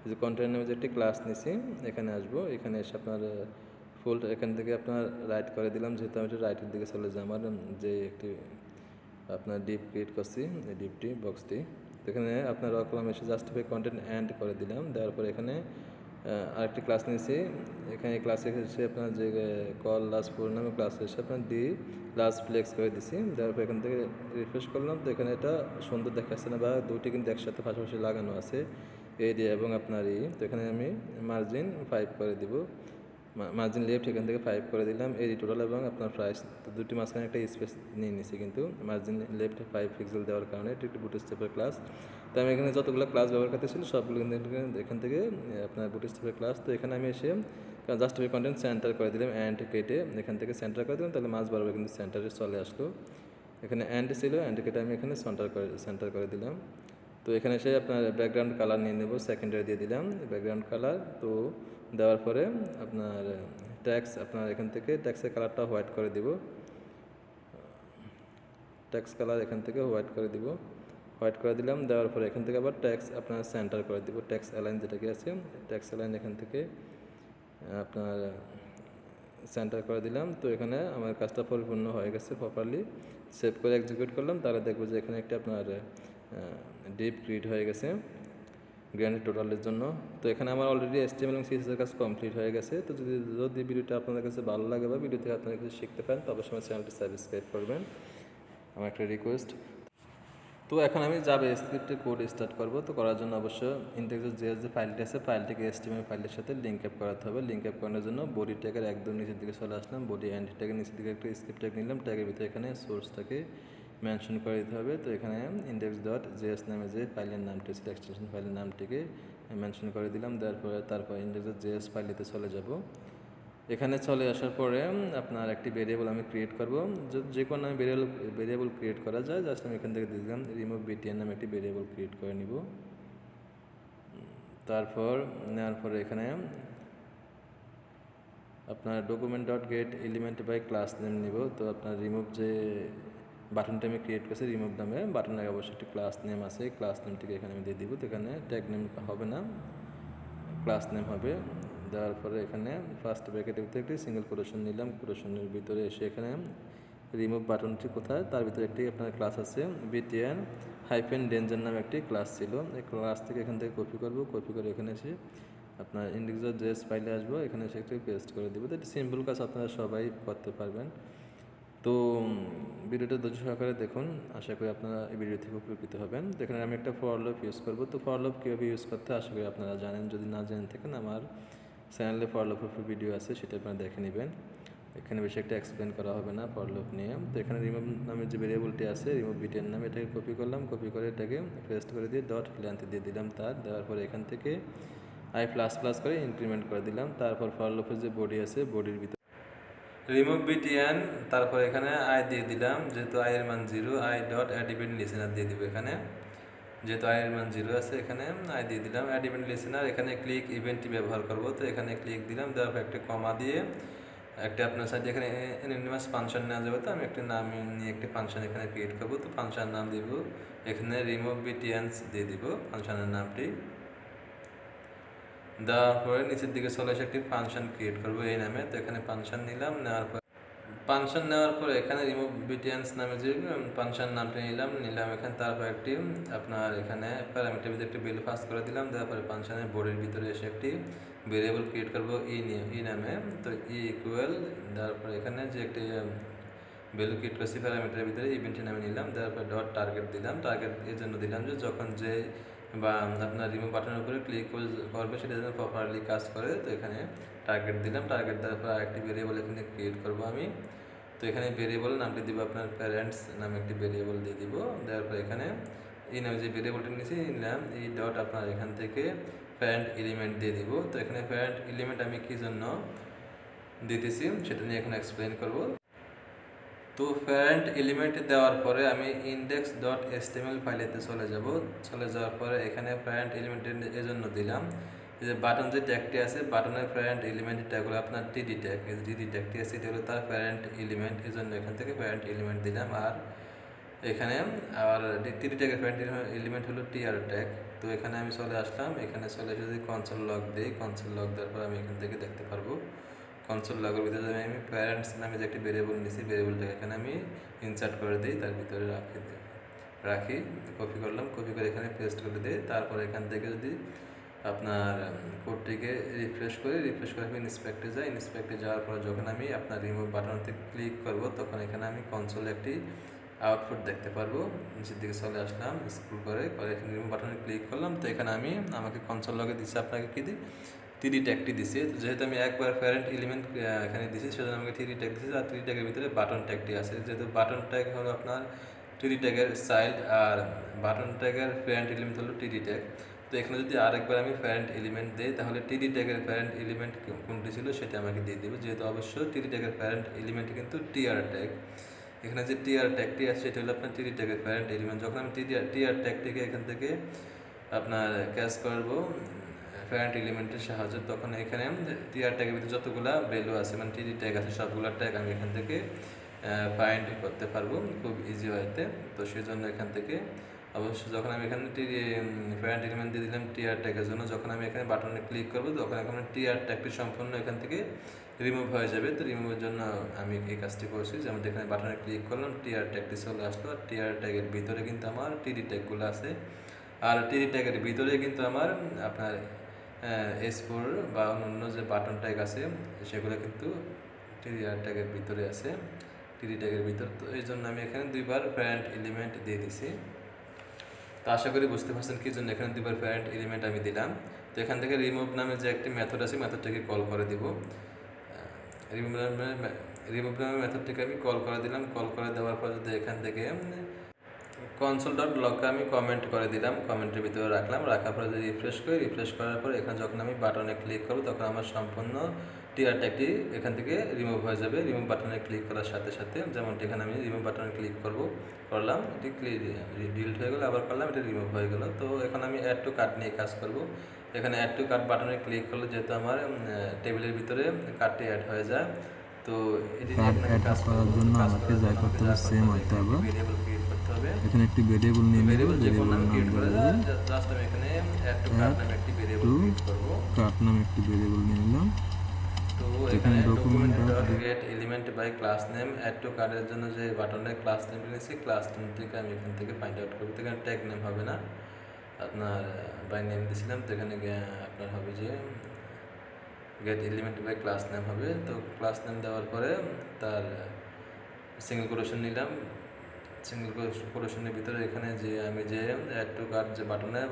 যে কন্টেনার নামে যে একটি ক্লাস নিছি এখানে আসবো, এখানে এসে আপনার ফুল এখান থেকে আপনার রাইট করে দিলাম, যেহেতু আমি রাইটের দিকে চলে যাই আমার যে একটি আপনার ডিপ ক্রিয়েট করছি এই ডিপটি বক্সটি। তো এখানে আপনার কলাম এসে জাস্টিফাই কন্টেন্ট অ্যান্ড করে দিলাম। দেওয়ার পর এখানে আরেকটি ক্লাস নিয়েছি, এখানে ক্লাসে এসে আপনার যে কল লাস্ট ফোর নামে ক্লাস এসে আপনার ডি লাস্ট ফ্লেক্স করে দিছি। দেওয়ার পর এখান থেকে রিফ্রেশ করলাম। তো এখানে এটা সুন্দর দেখাচ্ছে না, বা দুটি কিন্তু একসাথে পাশাপাশি লাগানো আছে এই দিয়ে এবং আপনার তো এখানে আমি মার্জিন 5 করে দিব, মার্জিন লেফট এখান থেকে 5 করে দিলাম এডি টোটাল এবং আপনার প্রাইস। তো দুটি মাঝখানে একটা স্পেস নিয়ে নিছি, কিন্তু মার্জিন লেফট 5 পিক্সেল দেওয়ার কারণে এটি একটি বুটস্ট্র্যাপের ক্লাস। তো আমি এখানে যতগুলো ক্লাস ব্যবহার করতেছিল সবগুলো কিন্তু এখান থেকে আপনার বুটস্ট্র্যাপের ক্লাস। তো এখানে আমি এসে জাস্টিফাই কন্টেন্ট সেন্টার করে দিলাম, অ্যান্ড কেটে এখান থেকে সেন্টার করে দিলাম, তাহলে মাঝ বরাবর কিন্তু সেন্টারে চলে আসলো। এখানে অ্যান্ড ছিল, অ্যান্ড কেটে আমি এখানে সেন্টার করে দিলাম। তো এখানে এসে আপনার ব্যাকগ্রাউন্ড কালার নিয়ে নেব, সেকেন্ডারি দিয়ে দিলাম ব্যাকগ্রাউন্ড কালার। তো দেওয়ার পরে আপনার ট্যাক্স আপনার এখান থেকে ট্যাক্সের কালারটা হোয়াইট করে দিব, ট্যাক্স কালার এখান থেকে হোয়াইট করে দিব, হোয়াইট করে দিলাম। দেওয়ার পরে এখান থেকে আবার ট্যাক্স আপনার সেন্টার করে দিব, ট্যাক্স অ্যালাইন যেটাকে আছে ট্যাক্স অ্যালাইন এখান থেকে আপনার সেন্টার করে দিলাম। তো এখানে আমার কাজটা পরিপূর্ণ হয়ে গেছে প্রপারলি। সেভ করে এক্সিকিউট করলাম, তাহলে দেখবো যে এখানে একটা আপনার ডিপ ক্রিয়েট হয়ে গেছে গ্র্যান্ড টোটালের জন্য। তো এখানে আমার অলরেডি HTML এবং CSS এর কাজ কমপ্লিট হয়ে গেছে। তো যদি ভিডিওটা আপনাদের কাছে ভালো লাগে বা ভিডিও থেকে আপনারা কিছু শিখতে পারেন, তবে সময় চ্যানেলটি সাবস্ক্রাইব করবেন, আমার একটা রিকোয়েস্ট। তো এখন আমি জাভাস্ক্রিপ্টের কোড স্টার্ট করব। তো করার জন্য অবশ্য index.js যে ফাইলটি আছে ফাইলটিকে HTML ফাইলের সাথে লিঙ্ক আপ করাতে হবে। লিঙ্ক আপ করানোর জন্য বডি ট্যাগের একদম নিচের দিকে চলে আসলাম, বডি অ্যান্ড ট্যাগের নিচের দিকে একটা স্ক্রিপ্ট ট্যাগ নিলাম, ট্যাগের ভিতরে এখানে সোর্সটাকে মেনশন করে দিতে হবে। তো এখানে index.js নামে যে ফাইলের নামটি ছিল এক্সটেনশন ফাইলের নামটিকে মেনশন করে দিলাম। তারপর index.js ফাইলেতে চলে যাব। এখানে চলে আসার পরে আপনার একটি ভেরিয়েবল আমি ক্রিয়েট করব, যে কোনো আমি ভেরিয়েবল ক্রিয়েট করা যায়। জাস্ট আমি এখান থেকে দিলাম রিমুভ বিটিএন নামে একটি ভেরিয়েবল ক্রিয়েট করে নিব। তারপর নেওয়ার পরে এখানে আপনার document dot get element by class name নিব। তো আপনার রিমুভ যে বাটনটা আমি ক্রিয়েট করছি রিমুভ নামে, বাটনের অবশ্যই একটি ক্লাস নেম আছে, ক্লাস নেমটিকে এখানে আমি দিয়ে দিব। তো এখানে ট্যাগ নেম হবে না, ক্লাস নেম হবে। দেওয়ার পরে এখানে ফার্স্ট ব্র্যাকেটের ভিতরে একটি সিঙ্গেল কোটেশন নিলাম, কোটেশনের ভিতরে এসে এখানে রিমুভ বাটনটি কোথায়, তার ভিতরে একটি আপনার ক্লাস আছে বিটিএন হাইফেন ডেঞ্জার নামে একটি ক্লাস ছিল। এই ক্লাস থেকে এখান থেকে কপি করব, কপি করে এখানে এসে আপনার index.js ফাইলে আসবো, এখানে এসে একটু পেস্ট করে দেবো। তো এটি সিম্পল কাজ, আপনারা সবাই করতে পারবেন। তো ভিডিওটা ধৈর্য সহকারে দেখুন, আশা করি আপনারা এই ভিডিও থেকে উপকৃত হবেন। তো এখানে আমি একটা ফর লুপ ইউজ করব। তো ফর লুপ কীভাবে ইউজ করতে আশা করি আপনারা জানেন, যদি না জেনে থাকেন আমার চ্যানেলে ফর লুপের ভিডিও আছে, সেটা আপনারা দেখে নেবেন। এখানে বেশি একটা এক্সপ্লেন করা হবে না ফর লুপ নিয়ে। তো এখানে রিমুভ নামের যে ভেরিয়েবলটি আছে রিমুভ বিটেন নামে, এটাকে কপি করলাম, কপি করে এটাকে পেস্ট করে দিয়ে ডট লেন্থ দিয়ে দিলাম। দেওয়ার পরে এখান থেকে i++ করে ইনক্রিমেন্ট করে দিলাম। তারপর ফর লুপের যে বডি আছে বডির ভিতরে রিমুভ বিটিএন, তারপর এখানে আই দিয়ে দিলাম, যেহেতু আই এর মান 0 i dot add event listener দিয়ে দিব। এখানে যেহেতু আই এর মান 0 আছে এখানে আই দিয়ে দিলাম অ্যাড ইভেন্ট লিসেনার। এখানে ক্লিক ইভেন্টটি ব্যবহার করব। তো এখানে ক্লিক দিলাম, দেওয়ার পর একটা কমা দিয়ে একটা আপনার সাইড এখানে অ্যানোনিমাস ফাংশন নেওয়া যাবে। তো আমি একটা নাম নিয়ে একটি ফাংশন এখানে ক্রিয়েট করব। তো ফাংশন নাম দিব এখানে রিমুভ বিটিএনস দিয়ে দিব ফাংশনের নামটি। দেওয়ার পরে নিচের দিকে চলে এসে একটি ফাংশন ক্রিয়েট করবো এই নামে। তো এখানে ফাংশন নিলাম, নেওয়ার পর পানশন নেওয়ার পরে এখানে রিমুভ বিটিএনস নামে যে পানশন নামটা নিলাম এখানে, তারপর একটি আপনার এখানে প্যারামিটার ভিতরে একটি ভ্যালু পাস করে দিলাম, তারপরে পানশনের বোর্ডের ভিতরে এসে একটি ভেরিয়েবল ক্রিয়েট করবো ই নামে। তো ই ইকুয়াল, তারপরে এখানে যে একটি ভ্যালু ক্রিয়েট করছি প্যারামিটারের ভিতরে ইভেন্টের নামে নিলাম, তারপর ডট টার্গেট দিলাম। টার্গেট এর জন্য দিলাম যে যখন যে বা আপনার রিমুভ বাটনের উপরে ক্লিক করবে সেটা যেন প্রপারলি কাজ করে। তো এখানে টার্গেট দিলাম, টার্গেট দেওয়ার পর আরেকটি ভেরিয়েবল এখানে ক্রিয়েট করবো আমি। তো এখানে ভেরিয়েবল নামটি দিব আপনার প্যারেন্টস নামে একটি ভেরিয়েবল দিয়ে দিব। দেওয়ার পর এখানে এই নামে যে ভেরিয়েবলটি নিয়েছি নিলাম, এই ডট আপনার এখান থেকে প্যারেন্ট এলিমেন্ট দিয়ে দিব। তো এখানে প্যারেন্ট এলিমেন্ট আমি কী জন্য দিতেছি সেটা নিয়ে এখন এক্সপ্লেন করব। তো প্যারেন্ট এলিমেন্ট দেওয়ার পরে আমি ইন্ডেক্স ডট এসটিএমএল ফাইলেতে চলে যাওয়ার পরে এখানে প্যারেন্ট এলিমেন্টের এজন্য দিলাম এই যে বাটন যে ট্যাগটি আছে, বাটনের প্যারেন্ট এলিমেন্টের ট্যাগ হলো আপনার টিডি ট্যাগ। এই টিডি ট্যাগটি আছে এটা হলো তার প্যারেন্ট এলিমেন্ট, এই জন্য এখান থেকে প্যারেন্ট এলিমেন্ট দিলাম। আর এখানে আর টিডি ট্যাগের প্যারেন্ট এলিমেন্ট হলো টিআর ট্যাগ। তো এখানে আমি চলে আসলাম, এখানে চলে এসে যদি কনসোল লগ দিই, কনসোল লগ দেওয়ার পর আমি এখান থেকে দেখতে পারবো কনসোল লগের ভিতরে আমি প্যারেন্টস নামে যে একটি ভেরিয়েবল নিয়েছি, ভেরিয়েবলটাকে এখানে আমি ইনসার্ট করে দিই, তার ভিতরে রাখি কপি করলাম, কপি করে এখানে পেস্ট করে দিই। তারপর এখান থেকে যদি আপনার কোডটিকে রিফ্রেশ করে আমি ইন্সপেক্টে যাই, ইন্সপেক্টে যাওয়ার পর যখন আমি আপনার রিমুভ বাটনতে ক্লিক করব তখন এখানে আমি কনসোলে একটি আউটপুট দেখতে পারবো। নিচের দিকে চলে আসলাম, স্ক্রল করে এখানে রিমুভ বাটনে ক্লিক করলাম। তো এখানে আমাকে কনসোল লগে দিচ্ছে আপনাকে কী দিই টিডি ট্যাগটি দিছে। যেহেতু আমি একবার প্যারেন্ট এলিমেন্ট এখানে দিছি সেজন্য আমাকে টিডি ট্যাগ দিছে। আর টিডি ট্যাগের ভিতরে বাটন ট্যাগটি আছে, যেহেতু বাটন ট্যাগ হলো আপনার টিডি ট্যাগের চাইল্ড আর বাটন ট্যাগের প্যারেন্ট এলিমেন্ট হলো টিডি ট্যাগ। তো এখানে যদি আরেকবার আমি প্যারেন্ট এলিমেন্ট দিই তাহলে টিডি ট্যাগের প্যারেন্ট এলিমেন্ট কোনটি ছিল সেটা আমাকে দিয়ে দেবে, যেহেতু অবশ্য টিডি ট্যাগের প্যারেন্ট এলিমেন্ট কিন্তু টিআর ট্যাগ। এখানে যে টিআর ট্যাগটি আছে সেটা হলো আপনার টিডি ট্যাগের প্যারেন্ট এলিমেন্ট। যখন আমি টিআর ট্যাগটিকে এখান থেকে আপনার ক্যাচ করবো প্যারেন্ট এলিমেন্টের সাহায্যে, তখন এখানে টিআর ট্যাগের ভিতরে যতগুলা ভ্যালু আছে মানে টিডি ট্যাগ আছে সবগুলো ট্যাগ আমি এখান থেকে ফাইন্ড করতে পারবো খুব ইজি ওয়েতে। তো সেই জন্য এখান থেকে অবশ্যই যখন আমি এখানে প্যারেন্ট এলিমেন্ট দিয়ে দিলাম টিআর ট্যাগের জন্য, যখন আমি এখানে বাটনে ক্লিক করবো তখন এখানে টিআর ট্যাগটি সম্পূর্ণ এখান থেকে রিমুভ হয়ে যাবে। তো রিমুভের জন্য আমি এই কাজটি করছি, যেমন এখানে বাটনে ক্লিক করলাম টিআর ট্যাগটি চলে আসলো। আর টিআর ট্যাগের ভিতরে কিন্তু আমার টিডি ট্যাগগুলো আছে, আর টিডি ট্যাগের ভিতরে কিন্তু আমার আপনার S4 বা অন্য যে বাটন ট্যাগ আছে সেগুলো কিন্তু টিআর ট্যাগের ভিতরে আছে, টিডি ট্যাগের ভিতর। তো এই জন্য আমি এখানে দুইবার প্যারেন্ট এলিমেন্ট দিয়ে দিছি। তো আশা করি বুঝতে পারছেন কি জন্য এখানে দুইবার প্যারেন্ট এলিমেন্ট আমি দিলাম। তো এখান থেকে রিমুভ নামে যে একটি মেথড আছে মেথডটাকে কল করে দিব, রিমুভ নামে মেথডটাকে আমি কল করে দিলাম। কল করে দেওয়ার পর যদি এখান থেকে কনসোল ডট লগকে আমি কমেন্ট করে দিলাম, কমেন্টের ভিতরে রাখার পরে যদি রিফ্রেশ করার পর এখানে যখন আমি বাটনে ক্লিক করব তখন আমার সম্পূর্ণ টিআর ট্যাগটি এখান থেকে রিমুভ হয়ে যাবে। রিমুভ বাটনে ক্লিক করার সাথে সাথে যেমনটি এখানে আমি রিমুভ বাটনে ক্লিক করলাম, এটি ডিলিট হয়ে গেলো, আবার করলাম, এটি রিমুভ হয়ে গেল। তো এখন আমি অ্যাড টু কার্ট নিয়ে কাজ করব। এখানে অ্যাড টু কার্ট বাটনে ক্লিক করলে যেহেতু আমার টেবিলের ভিতরে কার্ডটি অ্যাড হয়ে যায়, তো এটি কাজ করার জন্য আমাকে যা করতে হবে সেম হইতে হবে, ভেরিয়েবল ক্রিয়েট করতে হবে। এখানে একটি ভেরিয়েবল নিয়ে ভেরিয়েবল নাম ক্রিয়েট করে জাস্ট আমি এখানে অ্যাড টু কার্ট নামে একটি ভেরিয়েবল ক্রিয়েট করব, কার্ট নামে একটি ভেরিয়েবল নিয়ে নিলাম। তো এখানে document dot get element by class name, add to কার্ডের জন্য যে বাটনের ক্লাস নেম নিয়েছি ক্লাস নেম থেকে আমি এখান থেকে ফাইন্ড আউট করব। এখানে ট্যাগ নেম হবে না, আপনার বাই নেম দিয়েছিলাম, তো এখানে আপনার হবে যে get element by class name হবে। তো ক্লাস নেম দেওয়ার পরে তার সিঙ্গেল কোটেশন নিলাম, সিঙ্গেল কোটেশনের ভিতরে এখানে যে আমি যে অ্যাড টু কার্ট যে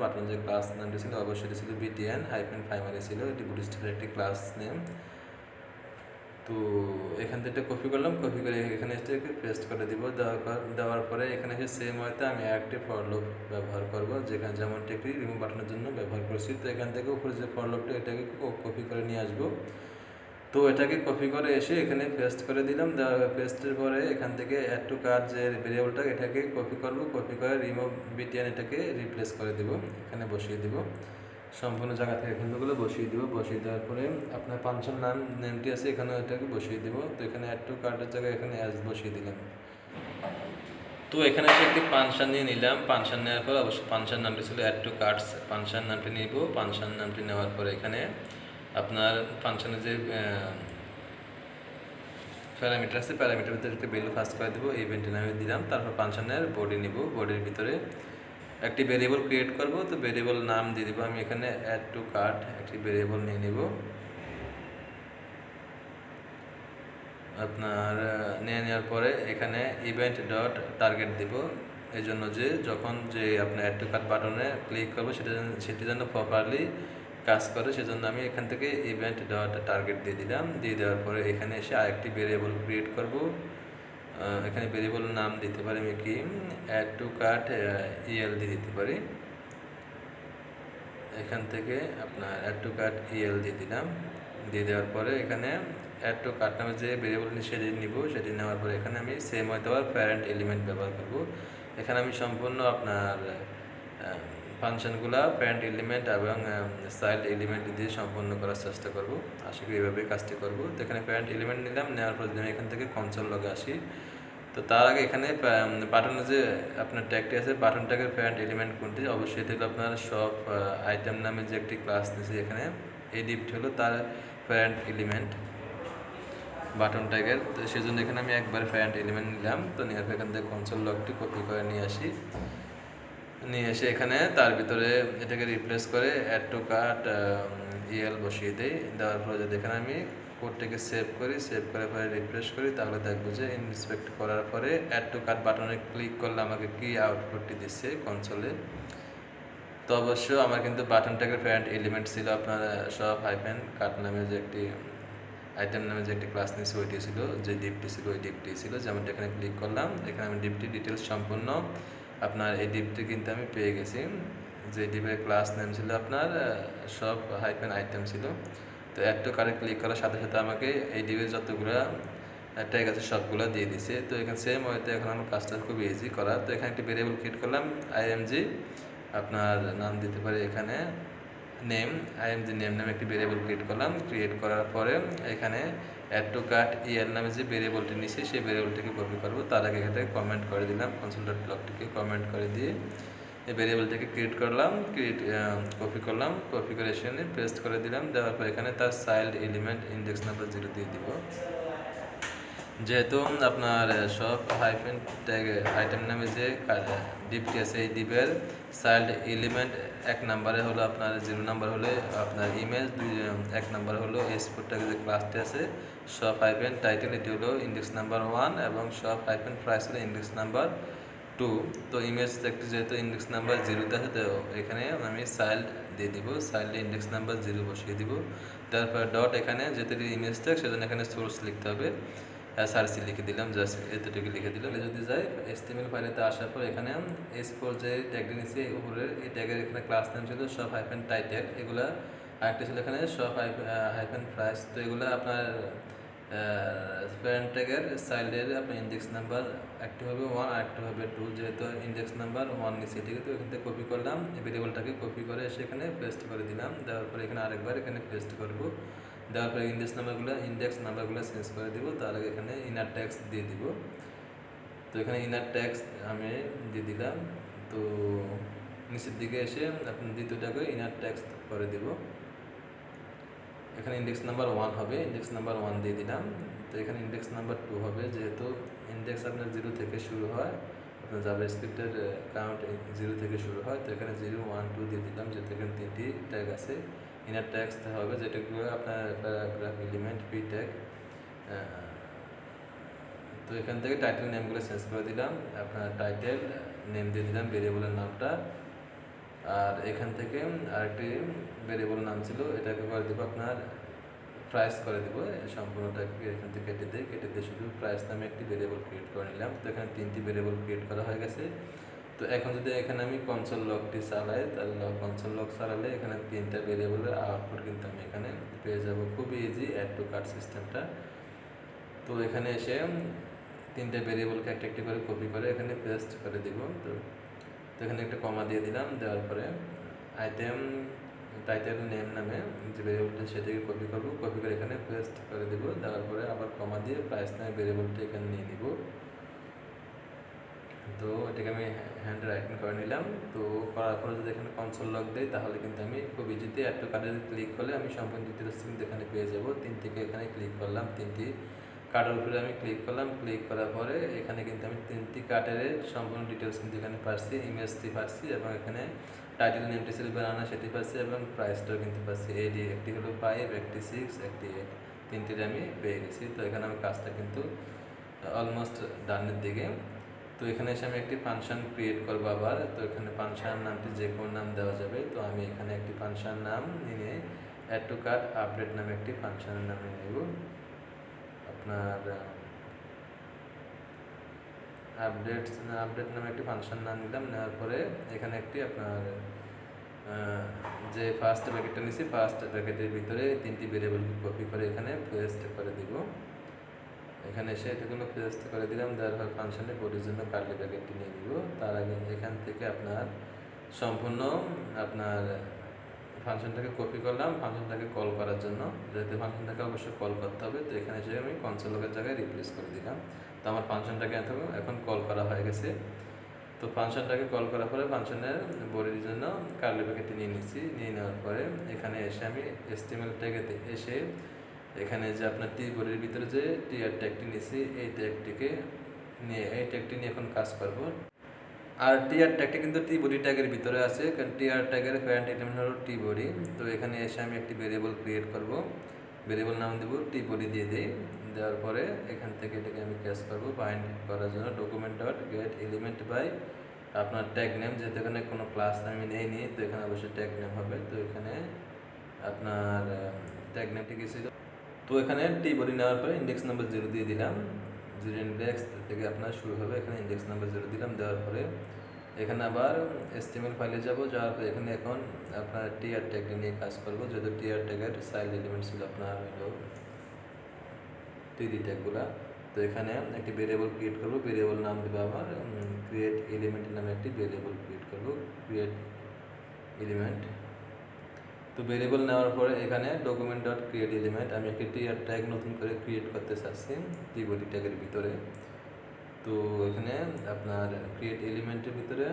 বাটন যে ক্লাস নামটি ছিল অবশ্যই এটি ছিল বিটিএন হাইফেন প্রাইমারি ছিল, এটি বুটস্ট্র্যাপের একটি ক্লাস নেম। তো এখান থেকে কপি করলাম, কপি করে এখানে এসে পেস্ট করে দিব। দেওয়ার পরে এখানে এসে সেম হয়তো আমি একটি ফর লুপ ব্যবহার করব, যেখানে যেমনটি একটি রিমুভ বাটনের জন্য ব্যবহার করছি। তো এখান থেকে উপরে যে ফর লুপটা এটাকে কপি করে নিয়ে আসবো। তো এটাকে কপি করে এসে এখানে পেস্ট করে দিলাম। পেস্টের পরে এখান থেকে অ্যাড টু কার্ট যে ভেরিয়েবলটা এটাকে কপি করব, কপি করে রিমুভ বিটিএন এটাকে রিপ্লেস করে দিব, এখানে বসিয়ে দিব। সম্পূর্ণ জায়গা থেকে এখানগুলো বসিয়ে দিব। বসিয়ে দেওয়ার পরে আপনার পাঁচশোর নেমটি আছে এখানে এটাকে বসিয়ে দিব। তো এখানে অ্যাড টু কার্টের জায়গায় এখানে অ্যাজ বসিয়ে দিলাম। তো এখানে একটি পানশন নিয়ে নিলাম, পানশন নেওয়ার পর অবশ্যই পানশন নামটি ছিল অ্যাড টু কার্টস, পানশন নামটি নিব। পানশন নামটি নেওয়ার পরে এখানে আপনার ফাংশনের যে প্যারামিটার আছে, প্যারামিটার ভিতরে একটা ভ্যালু পাস করে দেবো, ইভেন্টের নামে দিলাম। তারপর ফাংশনের বডি নিব, বডির ভিতরে একটি ভেরিয়েবল ক্রিয়েট করব। তো ভেরিয়েবল নাম দিয়ে দিব আমি এখানে অ্যাড টু কার্ট, একটি ভেরিয়েবল নিয়ে নিব। আপনার নিয়ে নেওয়ার পরে এখানে ইভেন্ট ডট টার্গেট দিব, এই জন্য যে যখন যে আপনার অ্যাড টু কার্ট বাটনে ক্লিক করবো সেটি যেন প্রপারলি কাজ করে, সেজন্য আমি এখান থেকে ইভেন্ট ডট টার্গেট দিয়ে দিলাম। দিয়ে দেওয়ার পরে এখানে এসে আরেকটি ভেরিয়েবল ক্রিয়েট করব। এখানে ভেরিয়েবল নাম দিতে পারি আমি কি অ্যাড টু কার্ট ইএল দিয়ে দিতে পারি। এখান থেকে আপনার অ্যাড টু কার্ট ইএল দিয়ে দিলাম। দিয়ে দেওয়ার পরে এখানে অ্যাড টু কার্ট নামে যে ভেরিয়েবল সেটি নিব, সেটি নেওয়ার পরে এখানে আমি সেম হয়তো প্যারেন্ট এলিমেন্ট ব্যবহার করব। এখানে আমি সম্পূর্ণ আপনার ফাংশনগুলো প্যারেন্ট এলিমেন্ট এবং চাইল্ড এলিমেন্ট দিয়ে সম্পূর্ণ করার চেষ্টা করব। আশা করি এইভাবে কাজটি করব। তো এখানে প্যারেন্ট এলিমেন্ট নিলাম, নেওয়ার পর আমি এখান থেকে কনসোল লগে আসি। তো তার আগে এখানে বাটনে যে আপনার ট্যাগটি আছে, বাটন ট্যাগের প্যারেন্ট এলিমেন্ট কোনটি, অবশ্যই এটা হলো আপনার সব আইটেম নামে যে একটি ক্লাস দিয়েছে, এখানে এই ডিপটি হলো তার প্যারেন্ট এলিমেন্ট বাটন ট্যাগের। তো সেজন্য এখানে আমি একবার প্যারেন্ট এলিমেন্ট নিলাম। তো নেওয়ার পর এখান থেকে কনসোল লগটি কপি করে নিয়ে আসি, নিয়ে এসে এখানে তার ভিতরে এটাকে রিপ্লেস করে অ্যাড টু কার্ট ইএল বসিয়ে দিই। দেওয়ার পরে যদি এখানে আমি কোডটাকে সেভ করি, সেভ করার পরে রিফ্রেশ করি, তাহলে দেখবো যে ইন্সপেক্ট করার পরে অ্যাড টু কার্ট বাটনে ক্লিক করলে আমাকে কি আউটপুটটি দিচ্ছে কনসোলে। তো অবশ্য আমার কিন্তু বাটন ট্যাগের প্যারেন্ট এলিমেন্ট ছিল আপনার সব হাইফেন কার্ট নামে যে একটি আইটেম নামে যে একটি ক্লাস নিয়েছে ওইটি ছিল, যে ডিপটি ছিল ওই ডিপটি ছিল। যেমন এখানে ক্লিক করলাম, এখানে আমি ডিপটি ডিটেলস সম্পূর্ণ আপনার এই ডিপটি কিন্তু আমি পেয়ে গেছি। যে ডিপের ক্লাস নেম ছিল আপনার সব হাইফেন আইটেম ছিল। তো অ্যাড টু কার্টে ক্লিক করার সাথে সাথে আমাকে এই ডিপের যতগুলো ট্যাগ আছে সবগুলো দিয়ে দিছে। তো এখানে সেম ওয়েতে এখন আমার কাজটা খুব ইজি করা। তো এখানে একটি ভেরিয়েবল ক্রিয়েট করলাম আইএমজি, আপনার নাম দিতে পারি এখানে নেম, আইএমজি নেম নামে একটি ভেরিয়েবল ক্রিয়েট করলাম। ক্রিয়েট করার পরে এখানে অ্যাড টু কার্ট ইএল নামে যে ভেরিয়েবলটি নিচ্ছি সেই ভেরিয়েবলটিকে কপি করবো। তার আগে এখানে কমেন্ট করে দিলাম, কনসোল ডট ব্লকটিকে কমেন্ট করে দিয়ে এই ভেরিয়েবলটিকে ক্রিয়েট করলাম, কপি করলাম, কপি করে এখানে পেস্ট করে দিলাম। দেওয়ার পর এখানে তার চাইল্ড এলিমেন্ট ইন্ডেক্স নাম্বার 0 দিয়ে দিব। যেহেতু আপনার সব হাইফেন ট্যাগ আইটেম নামে যে ডিপটি আছে, এই ডিপের চাইল্ড এলিমেন্ট 1 নম্বরে হলো আপনার 0 নম্বর হলে আপনার ইমেজ, 1 নম্বর হলো এক্সপোর্ট ট্যাগের যে ক্লাসটি আছে সব হাইফেন টাইটেল, এটি হলো ইন্ডেক্স নাম্বার 1 এবং সব হাইফেন প্রাইস হলো ইন্ডেক্স নাম্বার 2। তো ইমেজ ট্যাগটি যেহেতু ইন্ডেক্স নাম্বার 0তে আছে, তো এখানে আমি চাইল্ড দিয়ে দিব, চাইল্ডে ইন্ডেক্স নাম্বার 0 বসিয়ে দিব। তারপর ডট এখানে যেহেতু ইমেজ ট্যাগ সেজন্য এখানে সোর্স লিখতে হবে, সার্চি লিখে দিলাম, জাস্ট এতটুকু লিখে দিলাম। যদি যাই HTML ফাইলেতে আসার পর এখানে এক্সপোর্ট যে ট্যাগটি নিচ্ছি উপরে, এই ট্যাগের এখানে ক্লাস নেম ছিল সব হাইফেন টাইটেল, এগুলা আরেকটা ছিল এখানে সব হাইফেন প্রাইস। তো এগুলো আপনার প্যারেন্ট ট্যাগের চাইল্ডের আপনার ইন্ডেক্স নাম্বার একটি হবে 1 আর একটি হবে 2। যেহেতু ইন্ডেক্স নাম্বার 1 নিচে, ঠিক আছে, তো এখান থেকে কপি করলাম, এই ভেরিয়েবলটাকে কপি করে সেখানে পেস্ট করে দিলাম। দেওয়ার পরে এখানে আরেকবার এখানে পেস্ট করবো। দেওয়ার পরে ইন্ডেক্স নাম্বারগুলো চেঞ্জ করে দিব। তার আগে এখানে ইনার ট্যাক্স দিয়ে দিব। তো এখানে ইনার ট্যাক্স আমি দিয়ে দিলাম। তো নিচের দিকে এসে আপনি দ্বিতীয়টাকে ইনার ট্যাক্স করে দিব। এখানে ইন্ডেক্স নাম্বার 1 হবে, ইন্ডেক্স নাম্বার 1 দিয়ে দিলাম। তো এখানে ইন্ডেক্স নাম্বার 2 হবে, যেহেতু ইন্ডেক্স আপনার 0 থেকে শুরু হয়, আপনার জাভাস্ক্রিপ্টের কাউন্ট 0 থেকে শুরু হয়। তো এখানে 0, 1, 2 দিয়ে দিলাম, যেহেতু এখানে 3টি ট্যাগ আছে। ইনার ট্যাক্স হবে যেটাগুলো আপনার প্যারাগ্রাফ এলিমেন্ট পি ট্যাগ। তো এখান থেকে টাইটেল নেমগুলো চেঞ্জ করে দিলাম, আপনার টাইটেল নেম দিয়ে দিলাম ভেরিয়েবলের নামটা। আর এখান থেকে আরেকটি ভেরিয়েবল নাম ছিল, এটাকে করে দেবো আপনার প্রাইস করে দেবো। সম্পূর্ণটাকে এখান থেকে কেটে দিয়ে শুধু প্রাইস নামে একটি ভেরিয়েবল ক্রিয়েট করে নিলাম। তো এখানে 3টি ভেরিয়েবল ক্রিয়েট করা হয়ে গেছে। তো এখন যদি এখানে আমি কনসোল লগটি চালাই, তাহলে কনসোল লগ চালালে এখানে 3টা ভেরিয়েবলের আউটপুট কিন্তু আমি এখানে পেয়ে যাব। খুবই ইজি অ্যাড টু কার্ট সিস্টেমটা। তো এখানে এসে 3টে ভেরিয়েবলকে একটি করে কপি করে এখানে পেস্ট করে দিব। তো এখানে একটা কমা দিয়ে দিলাম। দেওয়ার পরে আইটেম টাইটেল নেম নামে যে ভেরিয়েবলটা সেটাকে কপি করব, কপি করে এখানে পেস্ট করে দেব। দেওয়ার পরে আবার কমা দিয়ে প্রাইস নামে ভেরিয়েবলটা এখানে নিয়ে নিব। তো এটাকে আমি হ্যান্ড রাইটিং করে নিলাম। তো করার পরে যদি এখানে কনসোল লগ দেই, তাহলে কিন্তু আমি খুব ইজিতে অ্যাড টু কার্টে ক্লিক করলে আমি সম্পূর্ণ ডিটেলস কিন্তু এখানে পেয়ে যাব। 3টিকে এখানে ক্লিক করলাম, 3টি কার্ডের উপরে আমি ক্লিক করলাম, ক্লিক করার পরে এখানে কিন্তু আমি 3টি কার্ডের সম্পূর্ণ ডিটেলস কিন্তু এখানে পাচ্ছি, ইমেজটি পাচ্ছি এবং এখানে টাইটেল নেমটি ছিল বানানো সেটি পাচ্ছি এবং প্রাইসটাও কিন্তু পাচ্ছি। একটি হলো 5, একটি 6, একটি 8, 3টির আমি পেয়ে গেছি। তো এখানে আমি কাজটা কিন্তু অলমোস্ট ডানের দিকে। তো এখানে এসে আমি একটি ফাংশন ক্রিয়েট করবো আবার। তো এখানে ফাংশন নামটি যে কোনো নাম দেওয়া যাবে। তো আমি এখানে একটি ফাংশন নাম নিয়ে অ্যাড টু কার্ট আপডেট নামে একটি ফাংশনের নাম নেব। আপনার আপডেট নামে একটি ফাংশন নাম নিলাম। নেওয়ার পরে এখানে একটি আপনার যে ফার্স্ট ব্র্যাকেটটা নিয়েছি, ফার্স্ট ব্র্যাকেটের ভিতরে 3টি ভেরিয়েবলকে কপি করে এখানে পেস্ট করে দিব। এখানে এসে এটাগুলো পেস্ট করে দিলাম। দেওয়ার পর ফাংশনে বডির জন্য কার্লি ব্র্যাকেটটি নিয়ে দিব। তার আগে এখান থেকে আপনার সম্পূর্ণ আপনার ফাংশনটাকে কপি করলাম ফাংশনটাকে কল করার জন্য, যেহেতু ফাংশনটাকে অবশ্যই কল করতে হবে। তো এখানে এসে আমি কনসোল লগের জায়গায় রিপ্লেস করে দিলাম। তো আমার ফাংশনটাকে এখন কল করা হয়ে গেছে। তো ফাংশনটাকে কল করার পরে ফাংশনের বডির জন্য কার্লি ব্র্যাকেটটি নিয়ে নিচ্ছি। নিয়ে নেওয়ার পরে এখানে এসে আমি HTML ট্যাগেতে এসে এখানে যে আপনার টি বডির ভিতরে যে টিআর ট্যাগটি নিয়েছি এই ট্যাগটি নিয়ে এখন কাজ করব। আর টিআর ট্যাগটি কিন্তু টি বডি ট্যাগের ভিতরে আছে, কারণ টিআর ট্যাগের প্যারেন্ট এলিমেন্ট হলো টি বডি। তো এখানে এসে আমি একটি ভেরিয়েবল ক্রিয়েট করব, ভেরিয়েবল নাম দেবো টি বডি দিয়ে দিই। দেওয়ার পরে এখান থেকে এটাকে আমি ক্যাচ করব বাইন্ড করার জন্য document dot get element by আপনার ট্যাগ নেম, যেহেতু এখানে কোনো ক্লাস আমি নেইনি তো এখানে অবশ্যই ট্যাগ নেম হবে। তো এখানে আপনার ট্যাগ নেমটি কি ছিল, তো এখানে টি বডি নেওয়ার পরে ইন্ডেক্স নাম্বার 0 দিয়ে দিলাম। 0 ইন্ডেক্স থেকে আপনার শুরু হবে, এখানে ইন্ডেক্স নাম্বার 0 দিলাম। দেওয়ার পরে এখানে আবার HTML ফাইলে যাব, যাওয়ার পরে এখানে এখন আপনার টিআর ট্যাগটি নিয়ে কাজ করবো, যেহেতু টিআর ট্যাগের চাইল্ড এলিমেন্ট ছিল আপনার হলো টিডি ট্যাগগুলা। তো এখানে একটি ভেরিয়েবল ক্রিয়েট করবো, ভেরিয়েবল নাম দেবো আমার ক্রিয়েট এলিমেন্ট নামে একটি ভেরিয়েবল ক্রিয়েট করবো, ক্রিয়েট এলিমেন্ট। তো ভেরিয়েবল নেওয়ার পরে এখানে ডকুমেন্ট ডট ক্রিয়েট এলিমেন্ট আমি একটি টিআর ট্যাগ নতুন করে ক্রিয়েট করতে চাচ্ছি টি বডি ট্যাগের ভিতরে। তো এখানে আপনার ক্রিয়েট এলিমেন্টের ভিতরে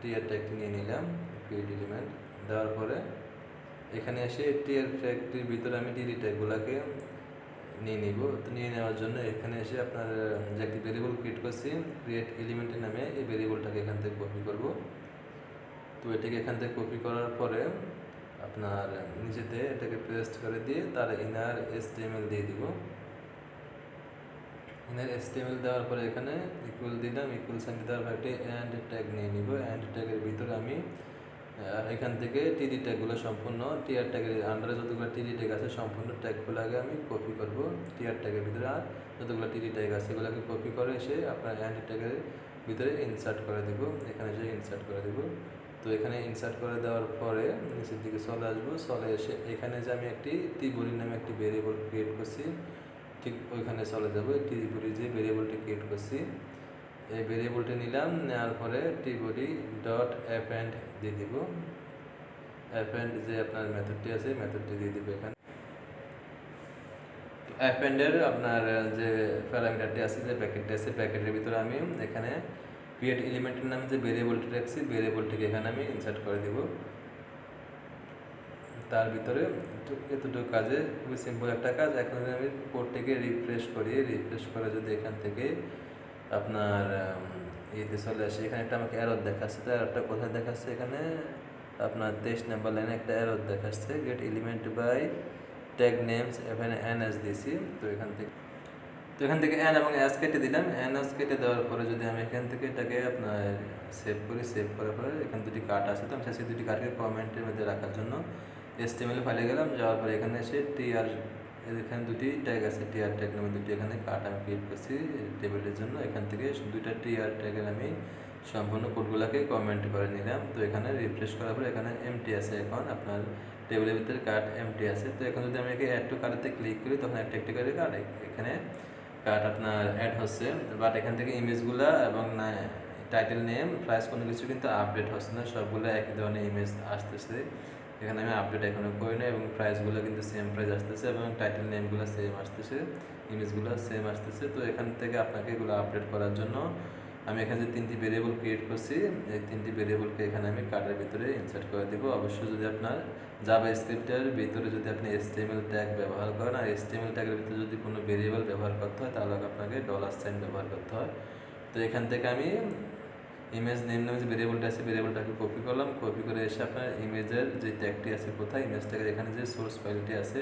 টিআর ট্যাগটি নিয়ে নিলাম, ক্রিয়েট এলিমেন্ট। দেওয়ার পরে এখানে এসে টিআর ট্যাগটির ভিতরে আমি টিডি ট্যাগগুলোকে নিয়ে নিব। তো নিয়ে নেওয়ার জন্য এখানে এসে আপনার যে একটি ভেরিয়েবল ক্রিয়েট করছি ক্রিয়েট এলিমেন্টের নামে, এই ভেরিয়েবলটাকে এখান থেকে কপি করব। তো এটাকে এখান থেকে কপি করার পরে আপনার নিচেতে এটাকে পেস্ট করে দিয়ে তার ইনার HTML দিয়ে দিব। ইনার HTML দেওয়ার পরে এখানে ইকুয়াল দিলাম, ইকুয়াল সাইন দেওয়ার পরে একটি অ্যান্ড ট্যাগ নিয়ে নিব। অ্যান্ড ট্যাগের ভিতরে আমি এখান থেকে টিডি ট্যাগগুলো সম্পূর্ণ টিআর ট্যাগের আন্ডারে যতগুলো টিডি ট্যাগ আছে সম্পূর্ণ ট্যাগগুলো আগে আমি কপি করব টিআর ট্যাগের ভিতরে, আর যতগুলো টিডি ট্যাগ আছে এগুলোকে কপি করে এসে আপনার অ্যান্ড ট্যাগের ভিতরে ইনসার্ট করে দেব। এখানে এসে ইনসার্ট করে দেব। তো এখানে ইনসার্ট করে দেওয়ার পরে নিচের দিকে চলে আসবো, চলে এসে এখানে যে আমি একটি টি বডি নামে একটি ভেরিয়েবল ক্রিয়েট করছি ঠিক ওইখানে চলে যাবো। টি বডি যে ভেরিয়েবলটি ক্রিয়েট করছি এই ভেরিয়েবলটি নিলাম, নেওয়ার পরে টি বডি ডট অ্যাপেন্ড দিয়ে দিব। অ্যাপেন্ড যে আপনার মেথডটি আছে মেথডটি দিয়ে দিব। এখানে অ্যাপেন্ডের আপনার যে প্যারামিটারটি আছে যে ব্র্যাকেটটি আছে ব্র্যাকেটের ভিতরে আমি এখানে ক্রিয়েট এলিমেন্টের নামে যে ভেরিয়েবলটি রাখছি ভেরিয়েবলটিকে এখানে আমি ইনসার্ট করে দিব। তার ভিতরে এতটুকু কাজে খুবই সিম্পল একটা কাজ। এখন যদি আমি কোডটিকে রিফ্রেশ করি, রিফ্রেশ করে যদি এখান থেকে আপনার ইয়েতে চলে আসে, এখানে একটা আমাকে এরর দেখাচ্ছে। তো এররটা কোথায় দেখাচ্ছে, এখানে আপনার 23 নম্বর লাইনে একটা এরর দেখাচ্ছে get element by tag names, এখানে NS দিয়েছি। তো এখান থেকে N এবং S কেটে দিলাম। NS কেটে দেওয়ার পরে যদি আমি এখান থেকে এটাকে আপনার সেভ করি, সেভ করার পরে এখানে দুটি কাট আছে, তো আমি সেই দুটি কাটকে কমেন্টের মধ্যে রাখার জন্য HTML ফাইলে গেলাম। যাওয়ার পরে এখানে এসে টিআর এখানে দুটি ট্যাগ আছে, টিআর ট্যাগ নামে দুটি এখানে কাট আমি ক্রিয়েট করছি টেবিলের জন্য। এখান থেকে দুইটা টিআর ট্যাগের আমি সম্পূর্ণ কোডগুলোকে কমেন্ট করে নিলাম। তো এখানে রিফ্রেশ করার পরে এখানে এমটি আছে, এখন আপনার টেবিলের ভিতরে কাট এমটি আছে। তো এখন যদি আমি একে অ্যাড টু কার্টে ক্লিক করি তখন একটা একটি করে কার্ড এখানে কার্ড আপনার অ্যাড হচ্ছে, বাট এখান থেকে ইমেজগুলো এবং টাইটেল নেম প্রাইস কোনো কিছু কিন্তু আপডেট হচ্ছে না, সবগুলো একই ধরনের ইমেজ আসতেছে। এখানে আমি আপডেট এখনও করি না এবং প্রাইসগুলো কিন্তু সেম প্রাইস আসতেছে এবং টাইটেল নেমগুলো সেম আসতেছে, ইমেজগুলো সেম আসতেছে। তো এখান থেকে আপনাকে এগুলো আপডেট করার জন্য আমি এখানে যে 3টি ভেরিয়েবল ক্রিয়েট করছি, এই 3টি ভেরিয়েবলকে এখানে আমি কার্ডের ভিতরে ইনসার্ট করে দেব। অবশ্যই যদি আপনার জাভাস্ক্রিপ্টের ভিতরে যদি আপনি HTML ট্যাগ ব্যবহার করেন আর HTML ট্যাগের ভিতরে যদি কোনো ভেরিয়েবল ব্যবহার করতে হয় তাহলে আপনাকে $সাইন ব্যবহার করতে হয়। তো এখান থেকে আমি ইমেজ নেম নামে যে ভেরিয়েবলটা আছে ভেরিয়েবলটাকে কপি করলাম, কপি করে এসে আপনার ইমেজের যে ট্যাগটি আছে কোথায় ইমেজ ট্যাগের এখানে যে সোর্স ফাইলটি আছে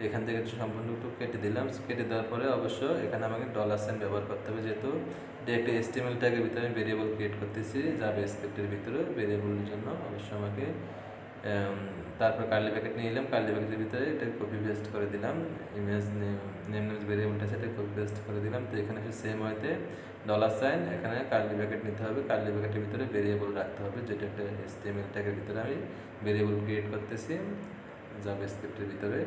এখান থেকে সম্পূর্ণ একটু কেটে দিলাম। কেটে দেওয়ার পরে অবশ্য এখানে আমাকে $সাইন ব্যবহার করতে হবে, যেহেতু এটা একটা HTML ট্যাগের ভিতরে আমি ভেরিয়েবল ক্রিয়েট করতেছি জাভাস্ক্রিপ্টের ভিতরে ভেরিয়েবলের জন্য। অবশ্যই আমাকে তারপর কার্লি ব্র্যাকেট নিয়ে নিলাম, কার্লি ব্র্যাকেটের ভিতরে এটা কপি পেস্ট করে দিলাম, ইমেজ নেম ভেরিয়েবলটা আছে এটা কপি পেস্ট করে দিলাম। তো এখানে সেম ওয়েতে $সাইন এখানে কার্লি ব্র্যাকেট নিতে হবে, কার্লি ব্র্যাকেটের ভিতরে ভেরিয়েবল রাখতে হবে, যেটা একটা HTML ট্যাগের ভিতরে আমি ভেরিয়েবল ক্রিয়েট করতেছি জাভাস্ক্রিপ্টের ভিতরে।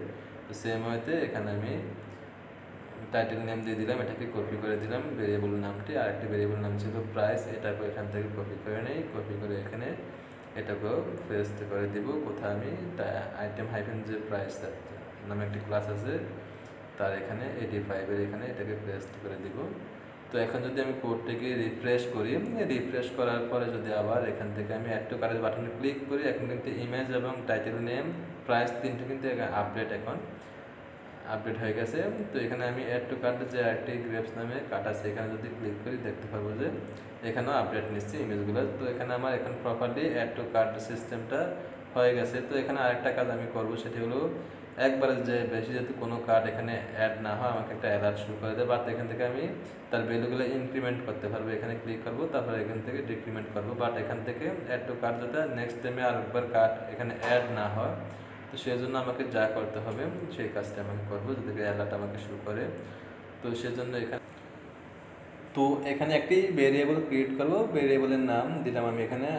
তো সেম ওয়েতে এখানে আমি টাইটেল নেম দিয়ে দিলাম, এটাকে কপি করে দিলাম ভেরিয়েবল নামটি, আর একটা ভেরিয়েবল নাম ছিল প্রাইস, এটাকে এখান থেকে কপি করে নেই, কপি করে এখানে এটাকেও পেস্ট করে দিব কোথায় আমি আইটেম হাইফেন যে প্রাইস নামে একটি ক্লাস আছে তার এখানে 85 এখানে এটাকে পেস্ট করে দিব। তো এখন যদি আমি কোডটাকে রিফ্রেশ করি, রিফ্রেশ করার পরে যদি আবার এখান থেকে আমি অ্যাড টু কার্টের বাটনে ক্লিক করি, এখন কিন্তু ইমেজ এবং টাইটেল নেম প্রাইস তিনটে কিন্তু আপডেট এখন আপডেট হয়ে গেছে। তো এখানে আমি অ্যাড টু কার্টে যে আরেকটি গ্রেপস নামে কার্ট আছে এখানে যদি ক্লিক করি দেখতে পারবো যে এখানেও আপডেট নিচ্ছে ইমেজগুলো। তো এখানে আমার এখন প্রপারলি অ্যাড টু কার্ট সিস্টেমটা হয়ে গেছে। তো এখানে আরেকটা কাজ আমি করবো, সেটি হলো একবারে যে বেশি যাতে কোনো কার্ড এখানে অ্যাড না হয় আমাকে একটা অ্যালার্ট শুরু করে দেয়, বাট এখান থেকে আমি তার ভ্যালুগুলো ইনক্রিমেন্ট করতে পারবো। এখানে ক্লিক করবো, তারপর এখান থেকে ডিক্রিমেন্ট করবো, বাট এখান থেকে অ্যাড টু কার্ট যাতে নেক্সট টাইমে আরেকবার কার্ড এখানে অ্যাড না হয়, তো সেই জন্য আমাকে যা করতে হবে সেই কাজটা আমাকে করবো যাতে অ্যালার্ট আমাকে শুরু করে। তো সেজন্য এখানে একটি ভেরিয়েবল ক্রিয়েট করব, ভেরিয়েবলের নাম দিলাম আমি এখানে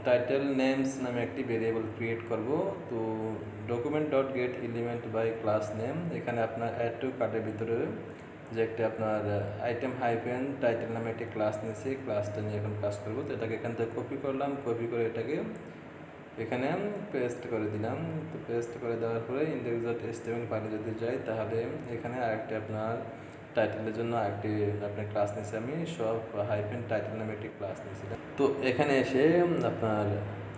টাইটেল নেমস নামে একটি ভেরিয়েবল ক্রিয়েট করব। তো document dot get element by class name, এখানে আপনার অ্যাড টু কার্টের ভিতরে যে একটা আপনার আইটেম হাইফেন টাইটেল নামে একটি ক্লাস নিয়েছি, ক্লাসটা নিয়ে এখন কাজ করবো। তো এটাকে এখান থেকে কপি করলাম, কপি করে এটাকে এখানে পেস্ট করে দিলাম। তো পেস্ট করে দেওয়ার পরে index.html ফাইলে যদি যাই তাহলে এখানে আরেকটি আপনার টাইটেলের জন্য আরেকটি আপনার ক্লাস নিয়েছি আমি সব হাইফেন টাইটেল নামে একটি ক্লাস নিয়েছিলাম। তো এখানে এসে আপনার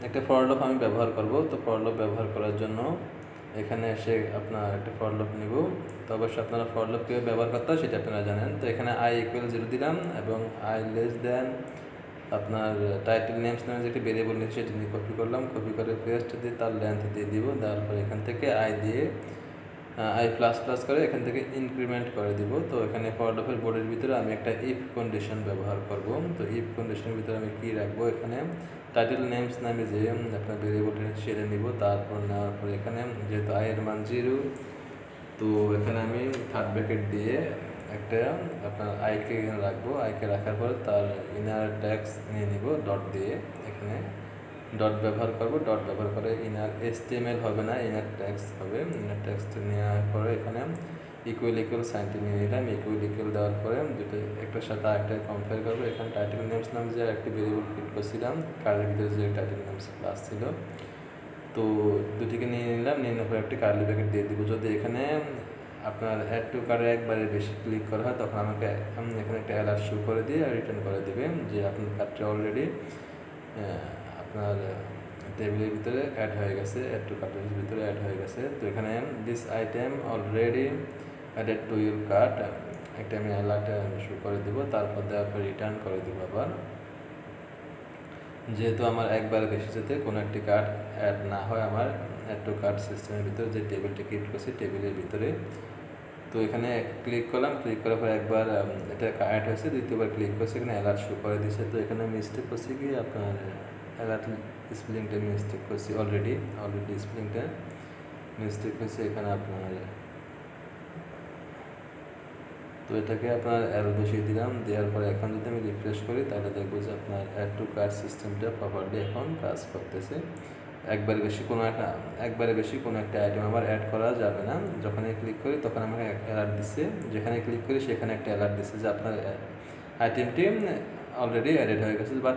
একটা ফর লুপ আমি ব্যবহার করব। তো ফর লুপ ব্যবহার করার জন্য এখানে এসে আপনার একটা ফর লুপ নিব। তো অবশ্যই আপনারা ফর লুপ কীভাবে ব্যবহার করতে হয় সেটা আপনারা জানেন। তো এখানে i=0 দিলাম এবং i<= আপনার টাইটেল নেমস নামে যেটি ভেরিয়েবল নিয়ে সেটি নিয়ে কপি করলাম, কপি করে পেস্ট দিয়ে তার লেন্থ দিয়ে দিব, দেওয়ার পরে এখান থেকে i দিয়ে i++ করে এখান থেকে ইনক্রিমেন্ট করে দিব। তো এখানে ফর লুপের বোর্ডের ভিতরে আমি একটা ইফ কন্ডিশন ব্যবহার করব। তো ইফ কন্ডিশনের ভিতরে আমি কী রাখবো, এখানে টাইটেল নেমস নামে যে আপনার ভেরিয়েবলটি সেটা নিব, তারপর নেওয়ার পরে এখানে যেহেতু i এর মান 0, তো এখানে আমি থার্ড ব্র্যাকেট দিয়ে একটা আপনার আইকে এখানে রাখবো, আইকে রাখার পর তার ইনার ট্যাক্স নিয়ে নিব ডট দিয়ে, এখানে ডট ব্যবহার করব, ডট ব্যবহার করে ইনার HTML হবে না, ইনার ট্যাক্স হবে। ইনার ট্যাক্সটা নেওয়ার পরে এখানে ইকুয়াল সাইনটি নিয়ে নিলাম, ইকুয়াল দেওয়ার পরে দুটো একটার সাথে আরেকটা কম্পেয়ার করবো। এখানে টাইটেল নেমস নাম যে একটি ভেরিয়েবল ক্রিয়েট করছিলাম কার্ডের ভিতরে যে টাইটেল নেমস ক্লাস ছিল, তো দুটিকে নিয়ে নিলাম, নিয়ে নেওয়ার পর একটি কার্লি ব্র্যাকেট দিয়ে দিব। যদি এখানে আপনার অ্যাড টু কার্টে একবারে বেশি ক্লিক করা হয় তখন আমাকে এখানে একটা অ্যালার্ট শো করে দিয়ে রিটার্ন করে দেবে যে আপনার কার্ডটা অলরেডি আপনার টেবিলের ভিতরে অ্যাড হয়ে গেছে, অ্যাড টু কার্টের ভিতরে অ্যাড হয়ে গেছে। তো এখানে this item already added to your cart একটা আমি অ্যালার্ট শো করে দেবো, তারপর দেওয়ার পর রিটার্ন করে দেবো আবার, যেহেতু আমার একবারে বেশি যাতে কোনো একটি কার্ড অ্যাড না হয় আমার অ্যাড টু কার্ড সিস্টেমের ভিতরে যে টেবিলটা ক্রিয়েট করছি টেবিলের ভিতরে। তো এখানে ক্লিক করলাম, ক্লিক করার পর একবার এটা অ্যাড হয়েছে, দ্বিতীয়বার ক্লিক করছি এখানে অ্যালার্ট শো করে দিয়েছে। তো এখানে মিস্টেক করছি কি আপনার অ্যালার্ট স্পেলিংটা মিস্টেক করছি, অলরেডি স্পেলিংটা মিস্টেক হয়েছে এখানে আপনার। তো এটাকে আপনার অ্যারো বসিয়ে দিলাম, দেওয়ার পরে এখন যদি আমি রিফ্রেশ করি তাহলে দেখবো যে আপনার অ্যাড টু কার্ট সিস্টেমটা প্রপারলি এখন কাজ করতেছে। একবারে বেশি কোনো একটা আইটেম আমার অ্যাড করা যাবে না। যখনই ক্লিক করি তখন আমাকে অ্যালার্ট দিচ্ছে, যেখানে ক্লিক করি সেখানে একটা অ্যালার্ট দিচ্ছে যে আপনার আইটেমটি অলরেডি অ্যাডেড হয়ে গেছে। বাট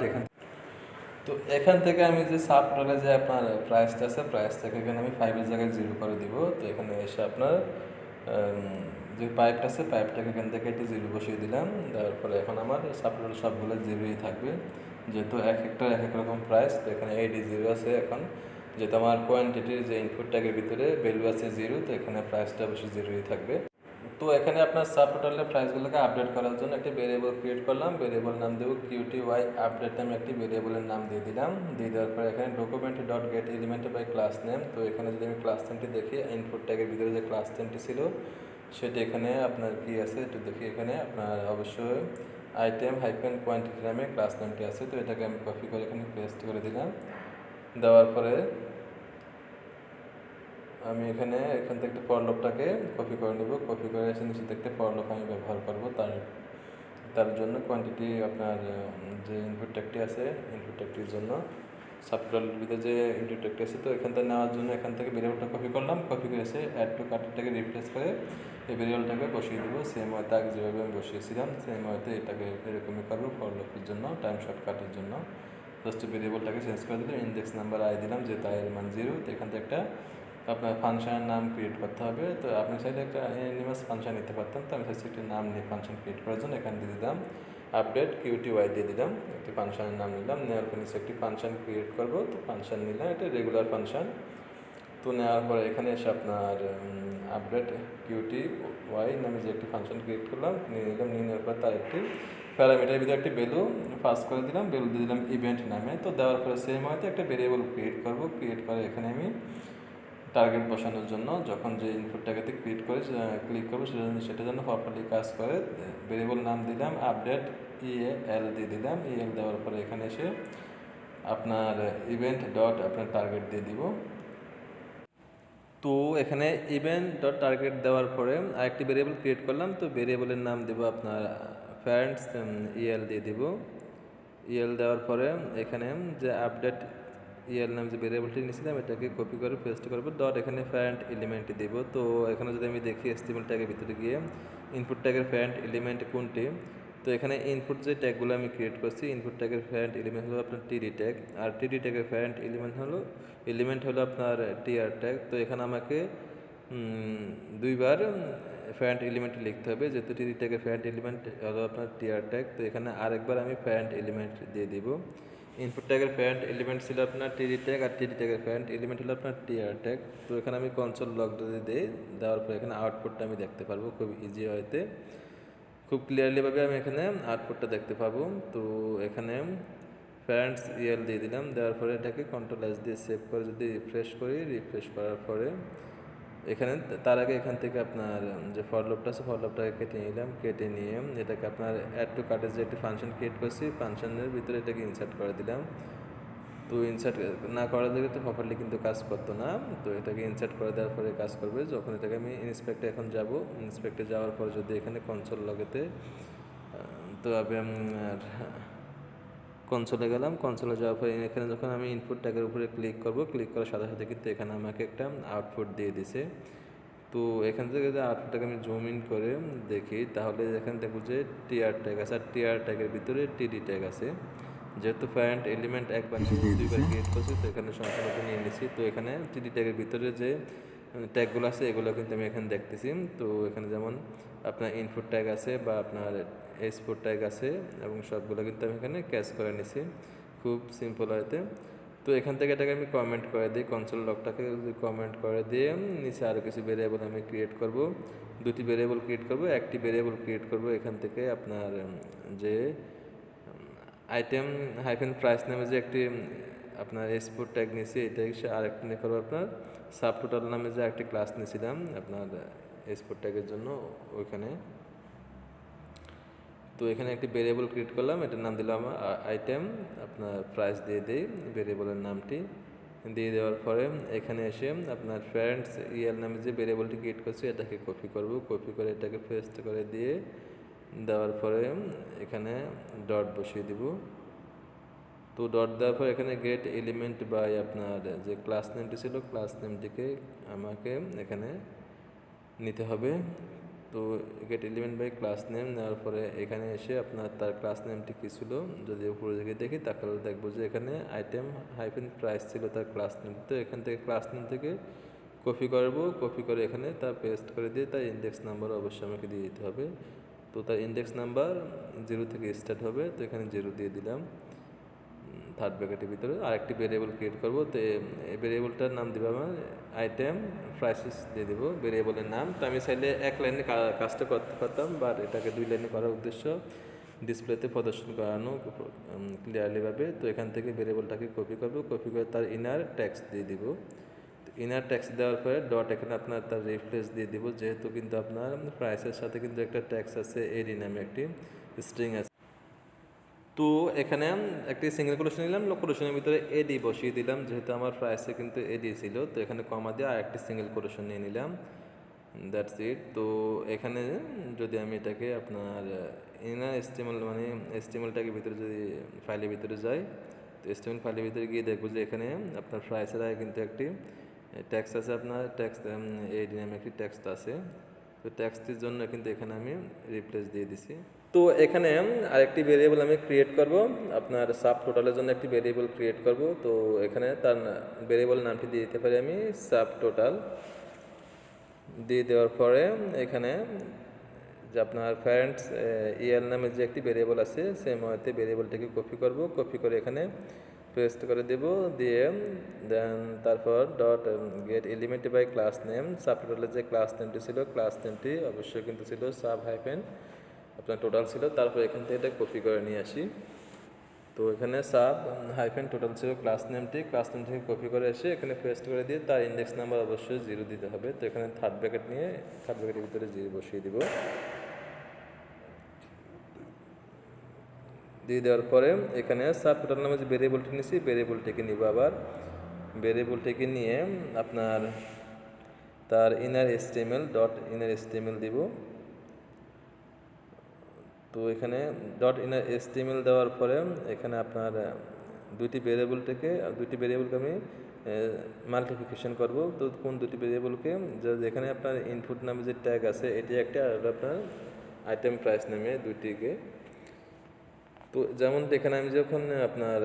এখান থেকে আমি যে সাব টোটালে যে আপনার প্রাইসটা আছে প্রাইসটাকে এখানে আমি 5 এর জায়গায় 0 করে দিব। তো এখানে এসে আপনার যে পাইপটা আছে পাইপটাকে এখান থেকে একটু জিরো বসিয়ে দিলাম, দেওয়ার পরে এখন আমার সাবটোটাল সবগুলো জিরোই থাকবে, যেহেতু এক একটা এক এক রকম প্রাইস। তো এখানে এডি জিরো আছে, এখন যেহেতু আমার কোয়ান্টিটির যে ইনপুট ট্যাগের ভিতরে ভ্যালু আছে জিরো, তো এখানে প্রাইসটা অবশ্যই জিরোই থাকবে। তো এখানে আপনার সাব টোটালের প্রাইসগুলোকে আপডেট করার জন্য একটি ভেরিয়েবল ক্রিয়েট করলাম, ভেরিয়েবল নাম দেবো QTY আপডেট নামে একটি ভেরিয়েবলের নাম দিয়ে দিলাম। দিয়ে দেওয়ার পরে এখানে document dot get element by class name. তো এখানে যদি আমি ক্লাস নেমটি দেখি, ইনপুট ট্যাগের ভিতরে যে ক্লাস নেমটি ছিল সেটি এখানে আপনার কি আছে একটু দেখি। এখানে আপনার অবশ্যই আইটেম হাইপেন কোয়ান্টিটি নামে ক্লাস নেমটি আছে। তো এটাকে আমি কপি করে এখানে পেস্ট করে দিলাম। দেওয়ার পরে আমি এখান থেকে একটা ফর লুপটাকে কপি করে নেব, কপি করে এসে নিচে দেখতে ফর লুপ আমি ব্যবহার করব। তার জন্য কোয়ান্টিটি আপনার যে ইনপুট ট্যাগটি আছে, ইনপুট ট্যাগটির জন্য সাবটোটালের ভিতরে যে ইনপুট ট্যাগটি আছে, তো এখান থেকে নেওয়ার জন্য এখান থেকে ভেরিয়েবলটা কপি করলাম, কপি করে এসে অ্যাড টু কার্টটাকে রিপ্লেস করে এই ভেরিয়েবলটাকে বসিয়ে দেবো সেম ওয়েতে আগে যেভাবে আমি বসিয়েছিলাম সেম ওয়েতে এটাকে এরকমই করবো ফর লুপের জন্য, টাইম শর্টকাটের জন্য। জাস্ট ভেরিয়েবলটাকে চেঞ্জ করে দিলাম, ইন্ডেক্স নাম্বার আই দিলাম, যে তাই এর মান 0। তো এখান থেকে একটা আপনার ফাংশনের নাম ক্রিয়েট করতে হবে। তো আপনি চাইলে একটা অ্যানিমাস ফাংশন নিতে পারতেন, তো আমি চাইছি একটি নাম নিয়ে ফাংশন ক্রিয়েট করার জন্য এখানে দিয়ে দিলাম আপডেট QTY দিয়ে দিলাম, একটি ফাংশনের নাম নিলাম। নেওয়ার পর নিচে একটি ফাংশন ক্রিয়েট করব, তো ফাংশন নিলাম, এটা রেগুলার ফাংশন। তো নেওয়ার পরে এখানে এসে আপনার আপডেট QTY নামে যে একটি ফাংশন ক্রিয়েট করলাম নিয়ে নিলাম, নিয়ে নেওয়ার পর তার একটি প্যারামিটারের ভিতরে একটি ভ্যালু পাস করে দিলাম, ভ্যালু দিয়ে দিলাম ইভেন্ট নামে। তো দেওয়ার পরে সেম হয়তো একটা ভেরিয়েবল ক্রিয়েট করব, ক্রিয়েট করে এখানে আমি টার্গেট বসানোর জন্য যখন যে ইনপুটটাকে ক্লিক করে ক্লিক করবো সেটার জন্য প্রপারলি কাজ করে। ভেরিয়েবল নাম দিলাম আপডেট EAL দিয়ে দিলাম, EAL দেওয়ার পরে এখানে এসে আপনার ইভেন্ট ডট আপনার টার্গেট দিয়ে দিব। তো এখানে ইভেন্ট ডট টার্গেট দেওয়ার পরে আরেকটি ভেরিয়েবল ক্রিয়েট করলাম, তো ভেরিয়েবলের নাম দেবো আপনার প্যারেন্টস EL দিয়ে দিব। EL দেওয়ার পরে এখানে যে আপডেট EL নাম যে ভেরিয়েবলটি নিয়েছিলাম এটাকে কপি করে পেস্ট করবো, ডট এখানে প্যারেন্ট এলিমেন্ট দিব। তো এখানে যদি আমি দেখি HTML ট্যাগের ভিতরে গিয়ে ইনপুট ট্যাগের প্যারেন্ট এলিমেন্ট কোনটি, তো এখানে ইনপুট যে ট্যাগগুলো আমি ক্রিয়েট করছি ইনপুট ট্যাগের প্যারেন্ট এলিমেন্ট হলো আপনার TD ট্যাগ, আর TD ট্যাগের প্যারেন্ট এলিমেন্ট হলো আপনার TR ট্যাগ। তো এখানে আমাকে দুইবার প্যারেন্ট এলিমেন্ট লিখতে হবে, যেহেতু TD ট্যাগের প্যারেন্ট এলিমেন্ট হলো আপনার TR ট্যাগ। তো এখানে আরেকবার আমি প্যারেন্ট এলিমেন্ট দিয়ে দিব। ইনপুট ট্যাগের প্যারেন্ট এলিমেন্ট ছিল আপনার TD ট্যাগ, আর TD ট্যাগের প্যারেন্ট এলিমেন্ট হলো আপনার TR ট্যাগ। তো এখানে আমি কনসোল লগ যদি দিই, দেওয়ার পর এখানে আউটপুটটা আমি দেখতে পারবো খুব ইজি হয়তে, খুব ক্লিয়ারলিভাবে আমি এখানে আউটপুটটা দেখতে পাবো। তো এখানে প্যারেন্টস EL দিয়ে দিলাম, দেওয়ার পরে এটাকে কন্ট্রোল S দিয়ে সেভ করে যদি রিফ্রেশ করি, রিফ্রেশ করার পরে এখানে তার আগে এখান থেকে আপনার যে ফর লুপটা আছে ফর লুপটাকে কেটে নিলাম, কেটে নিয়ে এটাকে আপনার অ্যাড টু কার্টের যে একটি ফাংশন ক্রিয়েট করছি ফাংশনের ভিতরে এটাকে ইনসার্ট করে দিলাম। তো ইনসার্ট না করার দিকে তো প্রপারলি কিন্তু কাজ করতো না, তো এটাকে ইনসার্ট করে দেওয়ার পরে কাজ করবে। যখন এটাকে আমি ইন্সপেক্টে এখন যাব, ইন্সপেক্টে যাওয়ার পর যদি এখানে কনসোল লগেতে, তো আমি কনসোলে গেলাম, কনসোলে যাওয়ার পরে এখানে যখন আমি ইনপুট ট্যাগের উপরে ক্লিক করব, ক্লিক করার সাথে সাথে কিন্তু এখানে আমাকে একটা আউটপুট দিয়ে দিছে। তো এখান থেকে যদি আউটপুটটাকে আমি জুম ইন করে দেখি, তাহলে এখানে দেখব যে TR ট্যাগ আছে, আর TR ট্যাগের ভিতরে TD ট্যাগ আছে। যেহেতু প্যারেন্ট এলিমেন্ট একবার দুইবার ক্রিয়েট করছি, তো এখানে সংখ্যাটা নিয়ে নিছি। তো এখানে TD ট্যাগের ভিতরে যে ট্যাগগুলো আছে এগুলো কিন্তু আমি এখানে দেখতেছি। তো এখানে যেমন আপনার ইনপুট ট্যাগ আছে বা আপনার এক্সপোর্ট ট্যাগ আছে, এবং সবগুলো কিন্তু আমি এখানে ক্যাচ করে নিছি খুব সিম্পল হয়তে। তো এখান থেকে এটাকে আমি কমেন্ট করে দিই, কনসোল লগটাকে যদি কমেন্ট করে দিয়ে নিচে আরও কিছু ভেরিয়েবল আমি ক্রিয়েট করব, দুটি ভেরিয়েবল ক্রিয়েট করব, একটি ভেরিয়েবল ক্রিয়েট করব এখান থেকে আপনার যে আইটেম হাইফেন প্রাইস নামে যে একটি আপনার এক্সপোর্ট ট্যাগ নিয়েছি, এটাই আরেকটি নিয়ে করবো আপনার সাব টোটাল নামে যে একটি ক্লাস নিয়েছিলাম আপনার এক্সপোর্ট ট্যাগের জন্য ওইখানে। তো এখানে একটি ভেরিয়েবল ক্রিয়েট করলাম, এটার নাম দিলাম আইটেম আপনার প্রাইস দিয়ে দিই ভেরিয়েবলের নামটি, দিয়ে দেওয়ার পরে এখানে এসে আপনার প্যারেন্টস EL নামে যে ভেরিয়েবলটি ক্রিয়েট করছি এটাকে কপি করব, কপি করে এটাকে পেস্ট করে দিয়ে দেওয়ার পরে এখানে ডট বসিয়ে দিব। তো ডট দেওয়ার পর এখানে গেট এলিমেন্ট বাই আপনার যে ক্লাস নেমটি ছিল ক্লাস নেমটিকে আমাকে এখানে নিতে হবে। তো get element by class name নেওয়ার পরে এখানে এসে আপনার তার ক্লাস নেমটি কী ছিল যদি উপরে দিকে দেখি, তাহলে দেখবো যে এখানে আইটেম হাইফেন প্রাইস ছিল তার ক্লাস নেম। তো এখান থেকে ক্লাস নেম থেকে কপি করব, কপি করে এখানে তা পেস্ট করে দিয়ে তার ইন্ডেক্স নাম্বার অবশ্যই আমাকে দিয়ে দিতে হবে। তো তার ইন্ডেক্স নাম্বার 0 থেকে স্টার্ট হবে, তো এখানে 0 দিয়ে দিলাম। থার্ড ব্র্যাকেটের ভিতরে আরেকটি ভেরিয়েবল ক্রিয়েট করব, তো এই ভেরিয়েবলটার নাম দেবো আমার আইটেম প্রাইসেস দিয়ে দেবো ভেরিয়েবলের নাম। তো আমি চাইলে এক লাইনে কাজটা করতে পারতাম, বাট এটাকে 2 লাইনে করার উদ্দেশ্য ডিসপ্লেতে প্রদর্শন করানো ক্লিয়ারলিভাবে। তো এখান থেকে ভেরিয়েবলটাকে কপি করব, কপি করে তার ইনার ট্যাক্স দিয়ে দিব। ইনার ট্যাক্স দেওয়ার পরে ডট এখানে আপনার তার রিপ্লেস দিয়ে দিব, যেহেতু কিন্তু আপনার প্রাইসের সাথে কিন্তু একটা ট্যাক্স আছে, এডি নামে একটি স্ট্রিং আছে। তো এখানে একটি সিঙ্গেল কোটেশন নিলাম, কোটেশনের ভিতরে এডি বসিয়ে দিলাম, যেহেতু আমার প্রাইসে কিন্তু এডি ছিল। তো এখানে কমা দিয়ে আরেকটি সিঙ্গেল কোটেশন নিয়ে নিলাম, দ্যাটস ইট। তো এখানে যদি আমি এটাকে আপনার ইনার এস্টিমেল মানে এস্টিমেলটাকে ভিতরে যদি ফাইলের ভিতরে যাই, তো এস্টিমেল ফাইলের ভিতরে গিয়ে দেখবো যে এখানে আপনার প্রাইসের আগে কিন্তু একটি ট্যাক্স আছে, আপনার ট্যাক্স এডি নামে একটি ট্যাক্স আছে। তো ট্যাক্সটির জন্য কিন্তু এখানে আমি রিপ্লেস দিয়ে দিছি। তো এখানে আরেকটি ভেরিয়েবল আমি ক্রিয়েট করব, আপনার সাব টোটালের জন্য একটি ভেরিয়েবল ক্রিয়েট করব। তো এখানে তার ভেরিয়েবল নামটি দিয়ে দিতে পারি আমি সাব টোটাল। দিয়ে দেওয়ার পরে এখানে যে আপনার প্যারেন্টস ইএল নামে যে একটি ভেরিয়েবল আছে, সেই মতে ভেরিয়েবলটাকে কপি করব, কপি করে এখানে পেস্ট করে দেব, দিয়ে দেন তারপর dot get element by class name. Sub টোটালের যে ক্লাস নেমটি ছিল, ক্লাস নেমটি অবশ্যই কিন্তু ছিল সাব হাইফেন আপনার টোটাল ছিল। তারপর এখান থেকে এটা কপি করে নিয়ে আসি। তো এখানে সাব হাইফেন টোটাল ছিল ক্লাস নেমটি, ক্লাস নেম থেকে কপি করে এসে এখানে পেস্ট করে দিয়ে তার ইন্ডেক্স নাম্বার অবশ্যই 0 দিতে হবে। তো এখানে থার্ড ব্র্যাকেট নিয়ে থার্ড ব্র্যাকেটের ভিতরে 0 বসিয়ে দিব। দিয়ে দেওয়ার পরে এখানে সাব টোটাল নামে যে ভেরিয়েবলটি নিয়েছি, ভেরিয়েবলটিকে নিব, আবার ভেরিয়েবলটিকে নিয়ে আপনার তার inner HTML dot inner HTML দিব। তো এখানে ডট ইনার এসটিএমএল দেওয়ার পরে এখানে আপনার দুইটি ভেরিয়েবলকে আমি মাল্টিপ্লিকেশন করব। তো কোন দুটি ভেরিয়েবলকে, যেখানে আপনার ইনপুট নামে যে ট্যাগ আছে এটি একটা, আর আপনার আইটেম প্রাইস নামে দুইটিকে। তো যেমন এখানে আমি যখন আপনার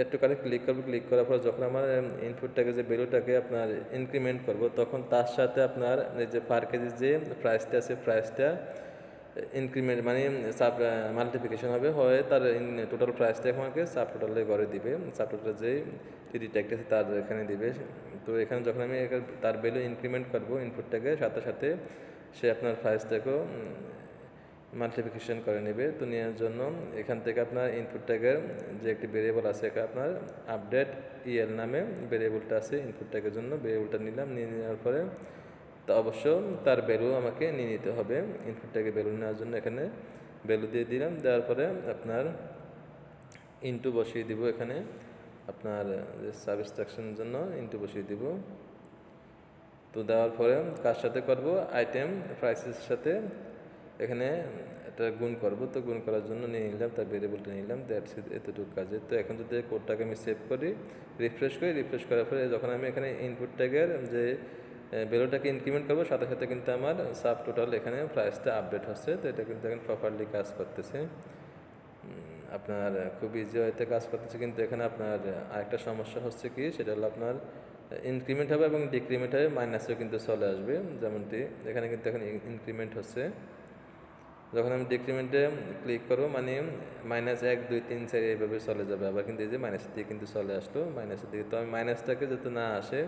একটু কারে ক্লিক করবো, ক্লিক করার পর যখন আমার ইনপুটটাকে যে ভ্যালুটাকে আপনার ইনক্রিমেন্ট করব, তখন তার সাথে আপনার যে পার কেজি যে প্রাইসটা আছে, প্রাইসটা ইনক্রিমেন্ট মানে সাব মাল্টিপ্লিকেশন হবে, হয় তার টোটাল প্রাইসটা আমাকে সাব টোটালে করে দিবে, সাব টোটাল যে টিডি ট্যাগটা আছে তার এখানে দিবে। তো এখানে যখন আমি তার ভ্যালু ইনক্রিমেন্ট করবো ইনপুটটাকে, সাথে সাথে সে আপনার প্রাইসটাকেও মাল্টিপ্লিকেশন করে নেবে। তো নেওয়ার জন্য এখান থেকে আপনার ইনপুট ট্যাগের যে একটি ভেরিয়েবল আছে, এখানে আপনার আপডেট ইএল নামে ভেরিয়েবলটা আছে ইনপুট ট্যাগের জন্য, ভেরিয়েবলটা নিলাম। নিয়ে নেওয়ার পরে তো অবশ্য তার ভ্যালু আমাকে নিয়ে নিতে হবে। ইনপুট ট্যাগে ভ্যালু নেওয়ার জন্য এখানে ভ্যালু দিয়ে দিলাম, দেওয়ার পরে আপনার ইনটু বসিয়ে দিব, এখানে আপনার সাবস্ট্রাকশনের জন্য ইনটু বসিয়ে দিব। তো দেওয়ার পরে কার সাথে করব, আইটেম প্রাইসের সাথে এখানে এটা গুণ করব। তো গুণ করার জন্য নিয়ে নিলাম তার ভেরিয়েবলটা নিলাম, দ্যাটস এতটুকু কাজে। তো এখন যদি কোডটাকে আমি সেভ করি, রিফ্রেশ করার পরে যখন আমি এখানে ইনপুট ট্যাগের যে ভ্যালুটাকে ইনক্রিমেন্ট করবো, সাথে সাথে কিন্তু আমার সাব টোটাল এখানে প্রাইসটা আপডেট হচ্ছে। তো এটা কিন্তু এখন প্রপারলি কাজ করতেছে, আপনার খুব ইজি হয়তো কাজ করতেছে। কিন্তু এখানে আপনার আরেকটা সমস্যা হচ্ছে কি, সেটা হলো আপনার ইনক্রিমেন্ট হবে এবং ডিক্রিমেন্ট হবে, মাইনাসেও কিন্তু চলে আসবে। যেমনটি এখানে কিন্তু এখন ইনক্রিমেন্ট হচ্ছে, যখন আমি ডিক্রিমেন্টে ক্লিক করবো মানে -1 2 3 4 এইভাবে চলে যাবে। আবার কিন্তু এই যে মাইনাসের দিকে কিন্তু চলে আসলো, মাইনাসের দিকে। তো আমি মাইনাসটাকে যাতে না আসে,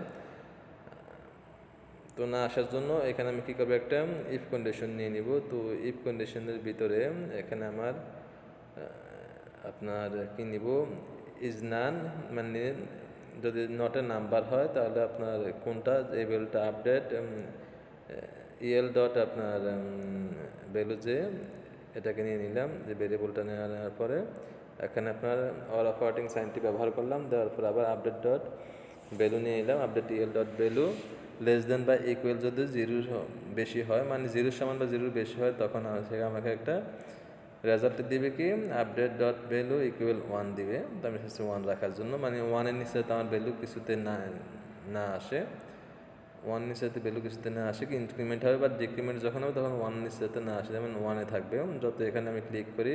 তো না আসার জন্য এখানে আমি কী করবো, একটা ইফ কন্ডিশন নিয়ে নিব। তো ইফ কন্ডিশনের ভিতরে এখানে আমার আপনার কী নিব, ইজ নান, মানে যদি নটের নাম্বার হয় তাহলে আপনার কোনটা এই ভ্যালুটা আপডেট ইএল ডট আপনার ভ্যালু যে এটাকে নিয়ে নিলাম, যে ভেরিয়েবলটা নেওয়ার পরে এখানে আপনার অর অপারেটিং সাইনটি ব্যবহার করলাম, দেওয়ার পর আবার আপডেট ডট ভ্যালু নিয়ে নিলাম, update El dot value less than বা ইকুয়াল যদি 0 বেশি হয়, মানে 0 সমান বা 0 বেশি হয়, তখন আমাকে একটা রেজাল্ট দিবে কি, আপডেট ডট ভ্যালু ইকুয়াল 1 দিবে। তো আমি চাচ্ছি 1 রাখার জন্য, মানে 1-এর নিচে তো আমার ভ্যালু কিছুতে না আসে, 1 নিচে ভ্যালু কিছুতে না আসে, কি ইনক্রিমেন্ট হবে বা ডিক্রিমেন্ট যখন হবে তখন 1 নিচেতে না আসে, যেমন 1-এ থাকবে। যত এখানে আমি ক্লিক করি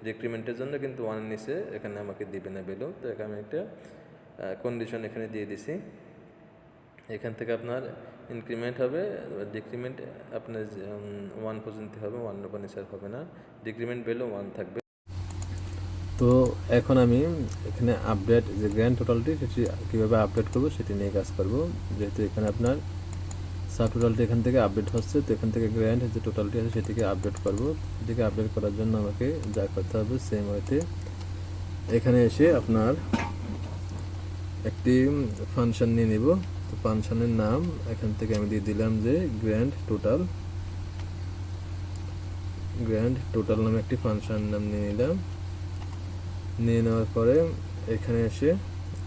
ডিক্রিমেন্টের জন্য, কিন্তু 1-এর নিচে এখানে আমাকে দিবে না ভ্যালু। তো এখানে আমি একটা কন্ডিশন এখানে দিয়ে দিছি। এখান থেকে আপনার ইনক্রিমেন্ট হবে, ডিক্রিমেন্ট আপনার 1 পর্যন্ত হবে, 1 এর নিচে হবে না, ডিক্রিমেন্ট ভ্যালু 1 থাকবে। তো এখন আমি এখানে আপডেট যে গ্র্যান্ড টোটালটি সেটি কীভাবে আপডেট করব সেটি নিয়ে কাজ করব। যেহেতু এখানে আপনার সাব টোটালটি এখান থেকে আপডেট হচ্ছে, তো এখান থেকে গ্র্যান্ড যে টোটালটি আছে সেটিকে আপডেট করব। সেটিকে আপডেট করার জন্য আমাকে যা করতে হবে সেম ওয়েতে এখানে এসে আপনার একটি ফাংশন নিয়ে নিব। তো ফাংশনের নাম এখান থেকে আমি দিয়ে দিলাম যে গ্র্যান্ড টোটাল নামে একটি ফাংশন নাম নিয়ে নিলাম। নিয়ে নেওয়ার পরে এখানে এসে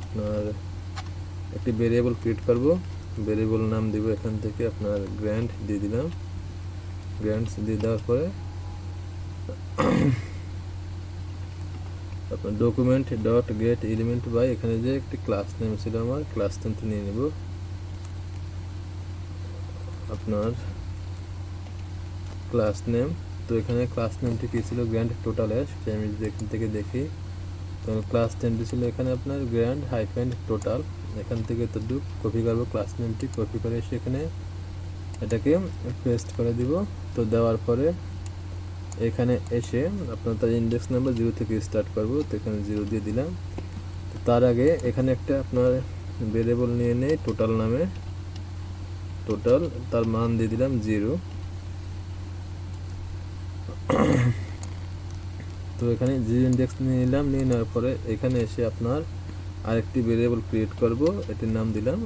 আপনার একটি ভেরিয়েবল ক্রিয়েট করব। ভেরিয়েবল নাম দিব এখান থেকে আপনার গ্র্যান্ড দিয়ে দিলাম। গ্র্যান্ডস দিয়ে দেওয়ার পরে আপনার document dot get element by এখানে যে একটি ক্লাস নেম ছিল আমার ক্লাস নেমটি নিয়ে নেব। আপনার ক্লাস নেম, তো এখানে ক্লাস নেমটি কী ছিল গ্র্যান্ড টোটালে, সেটা আমি এখান থেকে দেখি। তো ক্লাস নেমটি ছিল এখানে আপনার গ্র্যান্ড হাইফেন টোটাল। এখান থেকে তো কপি করবো ক্লাস নেমটি, কপি করে এসে এখানে এটাকে পেস্ট করে দিব। তো দেওয়ার পরে এখানে এসে আপনার তার ইন্ডেক্স নাম্বার 0 থেকে স্টার্ট করব, তো এখানে 0 দিয়ে দিলাম। তো তার আগে এখানে একটা আপনার ভেরিয়েবল নিয়ে নেই টোটাল নামে, টোটাল তার মান দিয়ে দিলাম 0। তো এখানে 0 ইন্ডেক্স নিয়ে নিলাম। নিয়ে নেওয়ার পরে এখানে এসে আপনার আরেকটি ভেরিয়েবল ক্রিয়েট করব, এটির নাম দিলাম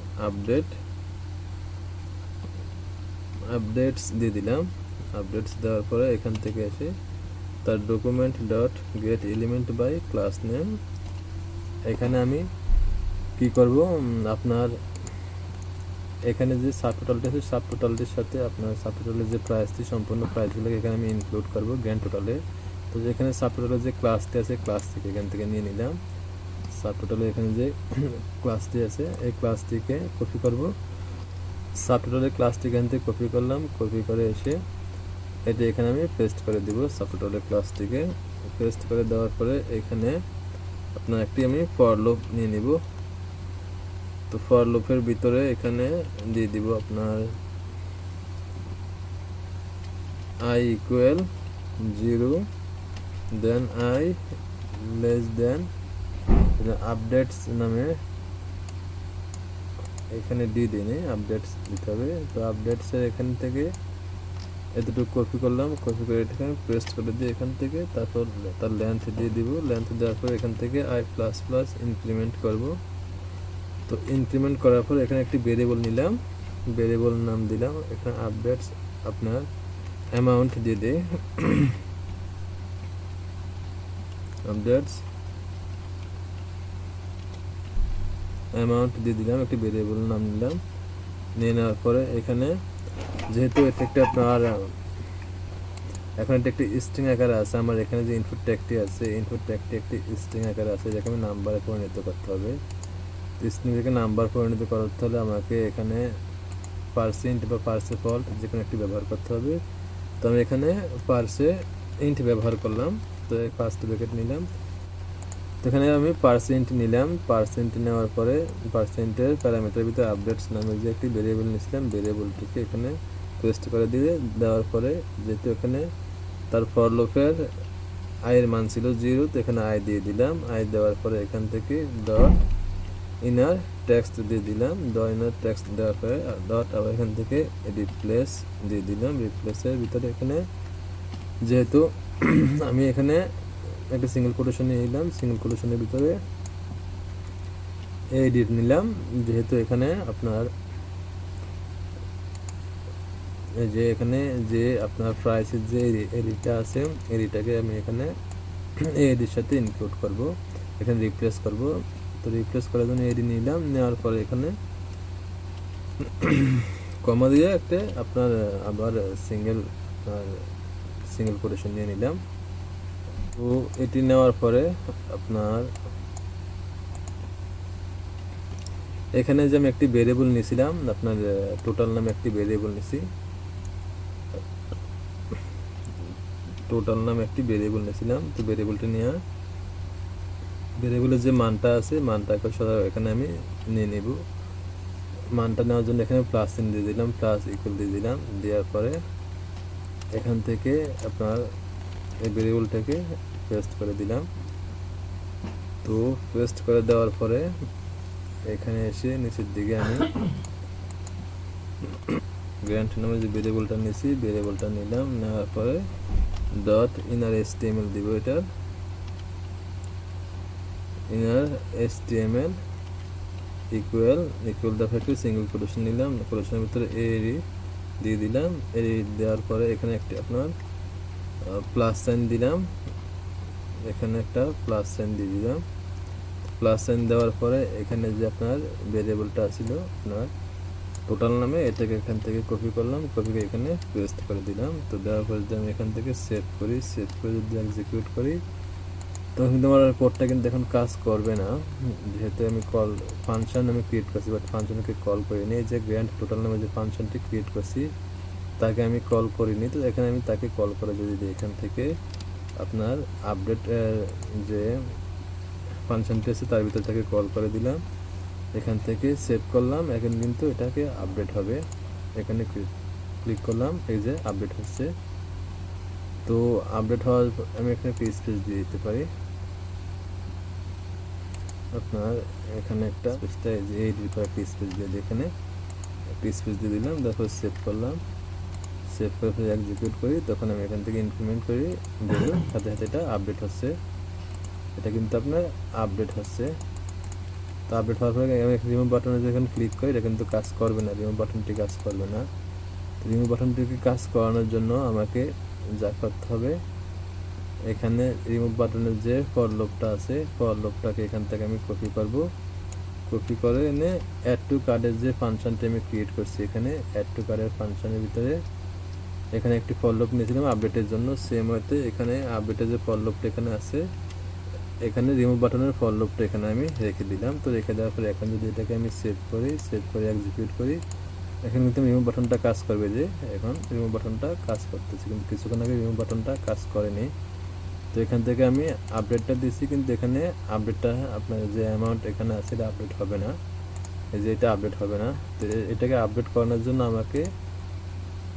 আপডেটস দিয়ে দিলাম। আপডেটস দেওয়ার পরে এখান থেকে এসে তার document dot get element by class name, এখানে আমি কি করব আপনার এখানে যে সাব টোটালটি আছে সাব টোটালটির সাথে আপনার সাব টোটালের যে প্রাইসটি সম্পূর্ণ প্রাইসগুলো এখানে আমি ইনক্লুড করব গ্র্যান্ড টোটালে। তো যেখানে সাব টোটালের যে ক্লাসটি আছে ক্লাস থেকে এখান থেকে নিয়ে নিলাম। সাব টোটালে এখানে যে ক্লাসটি আছে এই ক্লাসটিকে কপি করব। সাব টোটালের ক্লাসটি এখান থেকে কপি করলাম, কপি করে এসে এটা এখানে আমি পেস্ট করে দিব। সাব টোটালের ক্লাসটিকে পেস্ট করে দেওয়ার পরে এখানে আপনার একটি আমি ফর লুপ নিয়ে নিব। তো ফর লুপের ভিতরে এখানে দিয়ে দিব আপনার i equal 0 then i less than updates নামে এখানে দিয়ে দিই আপডেটস দিতে হবে। তো আপডেটসের এখান থেকে এতটুকু কপি করলাম, কপি করে এখানে পেস্ট করে দিয়ে এখান থেকে তারপর তার লেন্থ দিয়ে দিব। লেন্থ দেওয়ার পর এখান থেকে i প্লাস প্লাস ইনক্রিমেন্ট করব। তো ইনক্রিমেন্ট করার পর এখানে একটি ভেরিয়েবল নিলাম, ভেরিয়েবল নাম দিলাম এখানে আপডেটস আপনার অ্যামাউন্ট দিয়ে দিই। আপডেটস অ্যামাউন্ট দিয়ে দিলাম, একটি ভেরিয়েবল নাম নিলাম। নিয়ে নেওয়ার পরে এখানে যেহেতু এটা একটা আপনার এখন এটা একটি স্ট্রিং আকারে আছে, আমার এখানে যে ইনপুট ট্যাগটি আছে ইনপুট ট্যাগটি একটি স্ট্রিং আকারে আছে, যাকে আমি নাম্বারে পরিণত করতে হবে। স্ট্রিং থেকে নাম্বার পরিণত করতে হলে আমাকে এখানে পার্সেন্ট বা পার্সে ফল্ট যে কোনো একটি ব্যবহার করতে হবে। তো আমি এখানে পার্সে ইন্ট ব্যবহার করলাম। তো ফার্স্ট ব্র্যাকেট নিলাম, তো এখানে আমি পার্সেন্ট নিলাম। পার্সেন্ট নেওয়ার পরে পার্সেন্টের প্যারামিটার ভিতরে আপডেটস নামে যে একটি ভেরিয়েবল নিয়েছিলাম ভেরিয়েবলটিকে এখানে পেস্ট করে দিয়ে দেওয়ার পরে যেহেতু এখানে তার ফর লুপের আয়ের মান ছিল 0, তো এখানে আয় দিয়ে দিলাম। আয় দেওয়ার পরে এখান থেকে ডট ইনার টেক্সট দিয়ে দিলাম। ডট ইনার টেক্সট দেওয়ার পরে ডট আবার এখান থেকে রিপ্লেস দিয়ে দিলাম। রিপ্লেসের ভিতরে এখানে যেহেতু আমি এখানে একটা সিঙ্গেল কোটেশন নিয়ে নিলাম, সিঙ্গেল কোটেশনের ভিতরে এডিট নিলাম। যেহেতু এখানে আপনার যে এখানে যে আপনার প্রাইসের যে এডিটটা আছে এডিটটাকে আমি এখানে এডির সাথে ইনক্লুড করব, এখানে রিপ্লেস করব। তো রিপ্লেস করার জন্য এডি নিলাম। নেওয়ার পরে এখানে কমা দিয়ে একটা আপনার আবার সিঙ্গেল কোটেশন নিয়ে নিলাম। তো এটি নেওয়ার পরে আপনার এখানে যে আমি একটি ভেরিয়েবল নিয়েছিলাম আপনার টোটাল নামে একটি ভেরিয়েবল নিয়েছি, টোটাল নামে একটি ভেরিয়েবল নিয়েছিলাম। তো ভেরিয়েবলটা নিয়ে ভেরিয়েবলের যে মানটা আছে মানটাকে এখানে আমি নিয়ে নেব। মানটা নেওয়ার জন্য এখানে প্লাস চিহ্ন দিয়ে দিলাম, প্লাস ইকুয়াল দিয়ে দিলাম। দেওয়ার পরে এখান থেকে আপনার এই ভেরিয়েবলটাকে পেস্ট করে দিলাম। তো পেস্ট করে দেওয়ার পরে এখানে এসে নিচের দিকে আমি গ্র্যান্ট নামে যে ভেরিয়েবলটা নিয়েছি, ভেরিয়েবলটা নিলাম। নেওয়ার পরে ডট ইনার HTML দিব। এটার ইনার HTML ইকুয়াল দা ফ্যাক্টরি সিঙ্গেল কোটেশন নিলাম, কোটেশনের ভিতরে এরি দিয়ে দিলাম। এরি দেওয়ার পরে এখানে একটি আপনার প্লাস সাইন দিলাম, এখানে একটা প্লাস সাইন দিয়ে দিলাম। প্লাস সাইন দেওয়ার পরে এখানে যে আপনার ভেরিয়েবলটা ছিল আপনার টোটাল নামে, এটাকে এখান থেকে কপি করলাম, কপি করে এখানে পেস্ট করে দিলাম। তো দেওয়ার পরে যদি আমি এখান থেকে সেভ করি, সেভ করে যদি এক্সিকিউট করি, তখন কিন্তু আমার কোডটা কিন্তু এখন কাজ করবে না, যেহেতু আমি ফাংশন আমি ক্রিয়েট করছি, বাট ফাংশনকে কল করিনি। যে গ্র্যান্ড টোটাল নামে যে ফাংশনটি ক্রিয়েট করছি তাকে আমি কল করিনি। তো এখানে আমি তাকে কল করে যদি দিই, এখান থেকে আপনার আপডেট যে ফাংশনটি আছে তার ভিতর থেকে কল করে দিলাম, এখান থেকে সেভ করলাম। এখন কিন্তু এটাকে আপডেট হবে, এখানে ক্লিক করলাম, এই যে আপডেট হচ্ছে। তো আপডেট হওয়ার আমি এখানে একটা স্পেস দিয়ে দিতে পারি। আপনার এখানে একটা স্পেসটা এই যে একটা স্পেস দিয়ে এখানে একটা স্পেস দিয়ে দিলাম। তারপর সেভ করলাম, সেভ করে ফেলে এক্সিকিউট করি, তখন আমি এখান থেকে ইনক্রিমেন্ট করি, দেখুন সাথে সাথে এটা আপডেট হচ্ছে। এটা কিন্তু আপনার আপডেট হচ্ছে। তো আপডেট হওয়ার পরে আমি রিমুভ বাটনে যখন ক্লিক করি এটা কিন্তু কাজ করবে না, রিমুভ বাটনটি কাজ করবে না। রিমুভ বাটনটিকে কাজ করানোর জন্য আমাকে যা করতে হবে, এখানে রিমুভ বাটনের যে ফর লুপটা আছে, ফর লুপটাকে এখান থেকে আমি কপি করব। কপি করে এনে অ্যাড টু কার্ডের যে ফাংশনটা আমি ক্রিয়েট করছি, এখানে অ্যাড টু কার্ডের ফাংশনের ভিতরে এখানে একটি ফর লুপ নিয়েছিলাম আপডেটের জন্য। সেম হয়তো এখানে আপডেটের যে ফর লুপটা এখানে আছে, এখানে রিমুভ বাটনের ফর লুপটা এখানে আমি রেখে দিলাম। তো রেখে দেওয়ার পরে এখন যদি এটাকে আমি সেভ করি, সেভ করে এক্সিকিউট করি, এখানে কিন্তু রিমুভ বাটনটা কাজ করবে। যে এখন রিমুভ বাটনটা কাজ করতেছে, কিন্তু কিছুক্ষণ আগে রিমুভ বাটনটা কাজ করেনি। তো এখান থেকে আমি আপডেটটা দিয়েছি, কিন্তু এখানে আপডেটটা আপনার যে অ্যামাউন্ট এখানে আছে এটা আপডেট হবে না, এই যে এটা আপডেট হবে না। তো এটাকে আপডেট করানোর জন্য আমাকে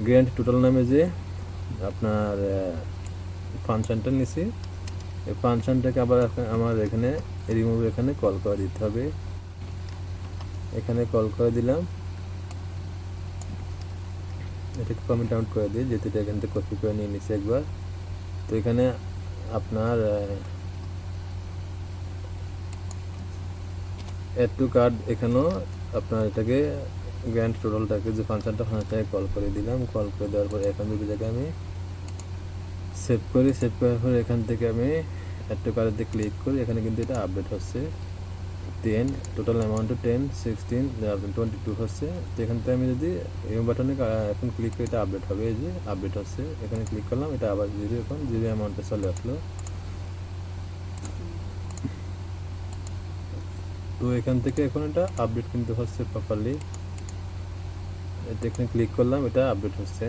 গ্র্যান্ড টোটাল নামে যে আপনার ফাংশনটা নিছি, এই ফাংশনটাকে আবার আমার এখানে রিমুভ এখানে কল করে দিতে হবে। এখানে কল করে দিলাম, এটাকে কমেন্ট আউট করে দিই, যেহেতু এটা এখান থেকে কপি করে নিয়ে নিছি একবার। তো এখানে আপনার অ্যাড টু কার্ড এখানেও আপনার এটাকে গ্র্যান্ড টোটালটাকে যে ফাংশনটাকে কল করে দিলাম। কল করে দেওয়ার পরে এখন যদি এটাকে আমি সেভ করি, সেভ করার পরে এখান থেকে আমি অ্যাড টু কার্ডে ক্লিক করি, এখানে কিন্তু এটা আপডেট হচ্ছে। 10 টোটাল অ্যামাউন্ট 10 16 22 হচ্ছে। তো এখান থেকে আমি যদি এই বাটনে এখন ক্লিক করি এটা আপডেট হবে, এই যে আপডেট হচ্ছে। এখানে ক্লিক করলাম, এটা আবার জিরো, এখন জিরো অ্যামাউন্টে চলে আসলো। তো এখান থেকে এখন এটা আপডেট কিন্তু হচ্ছে প্রপারলি। এটা এখানে ক্লিক করলাম, এটা আপডেট হচ্ছে।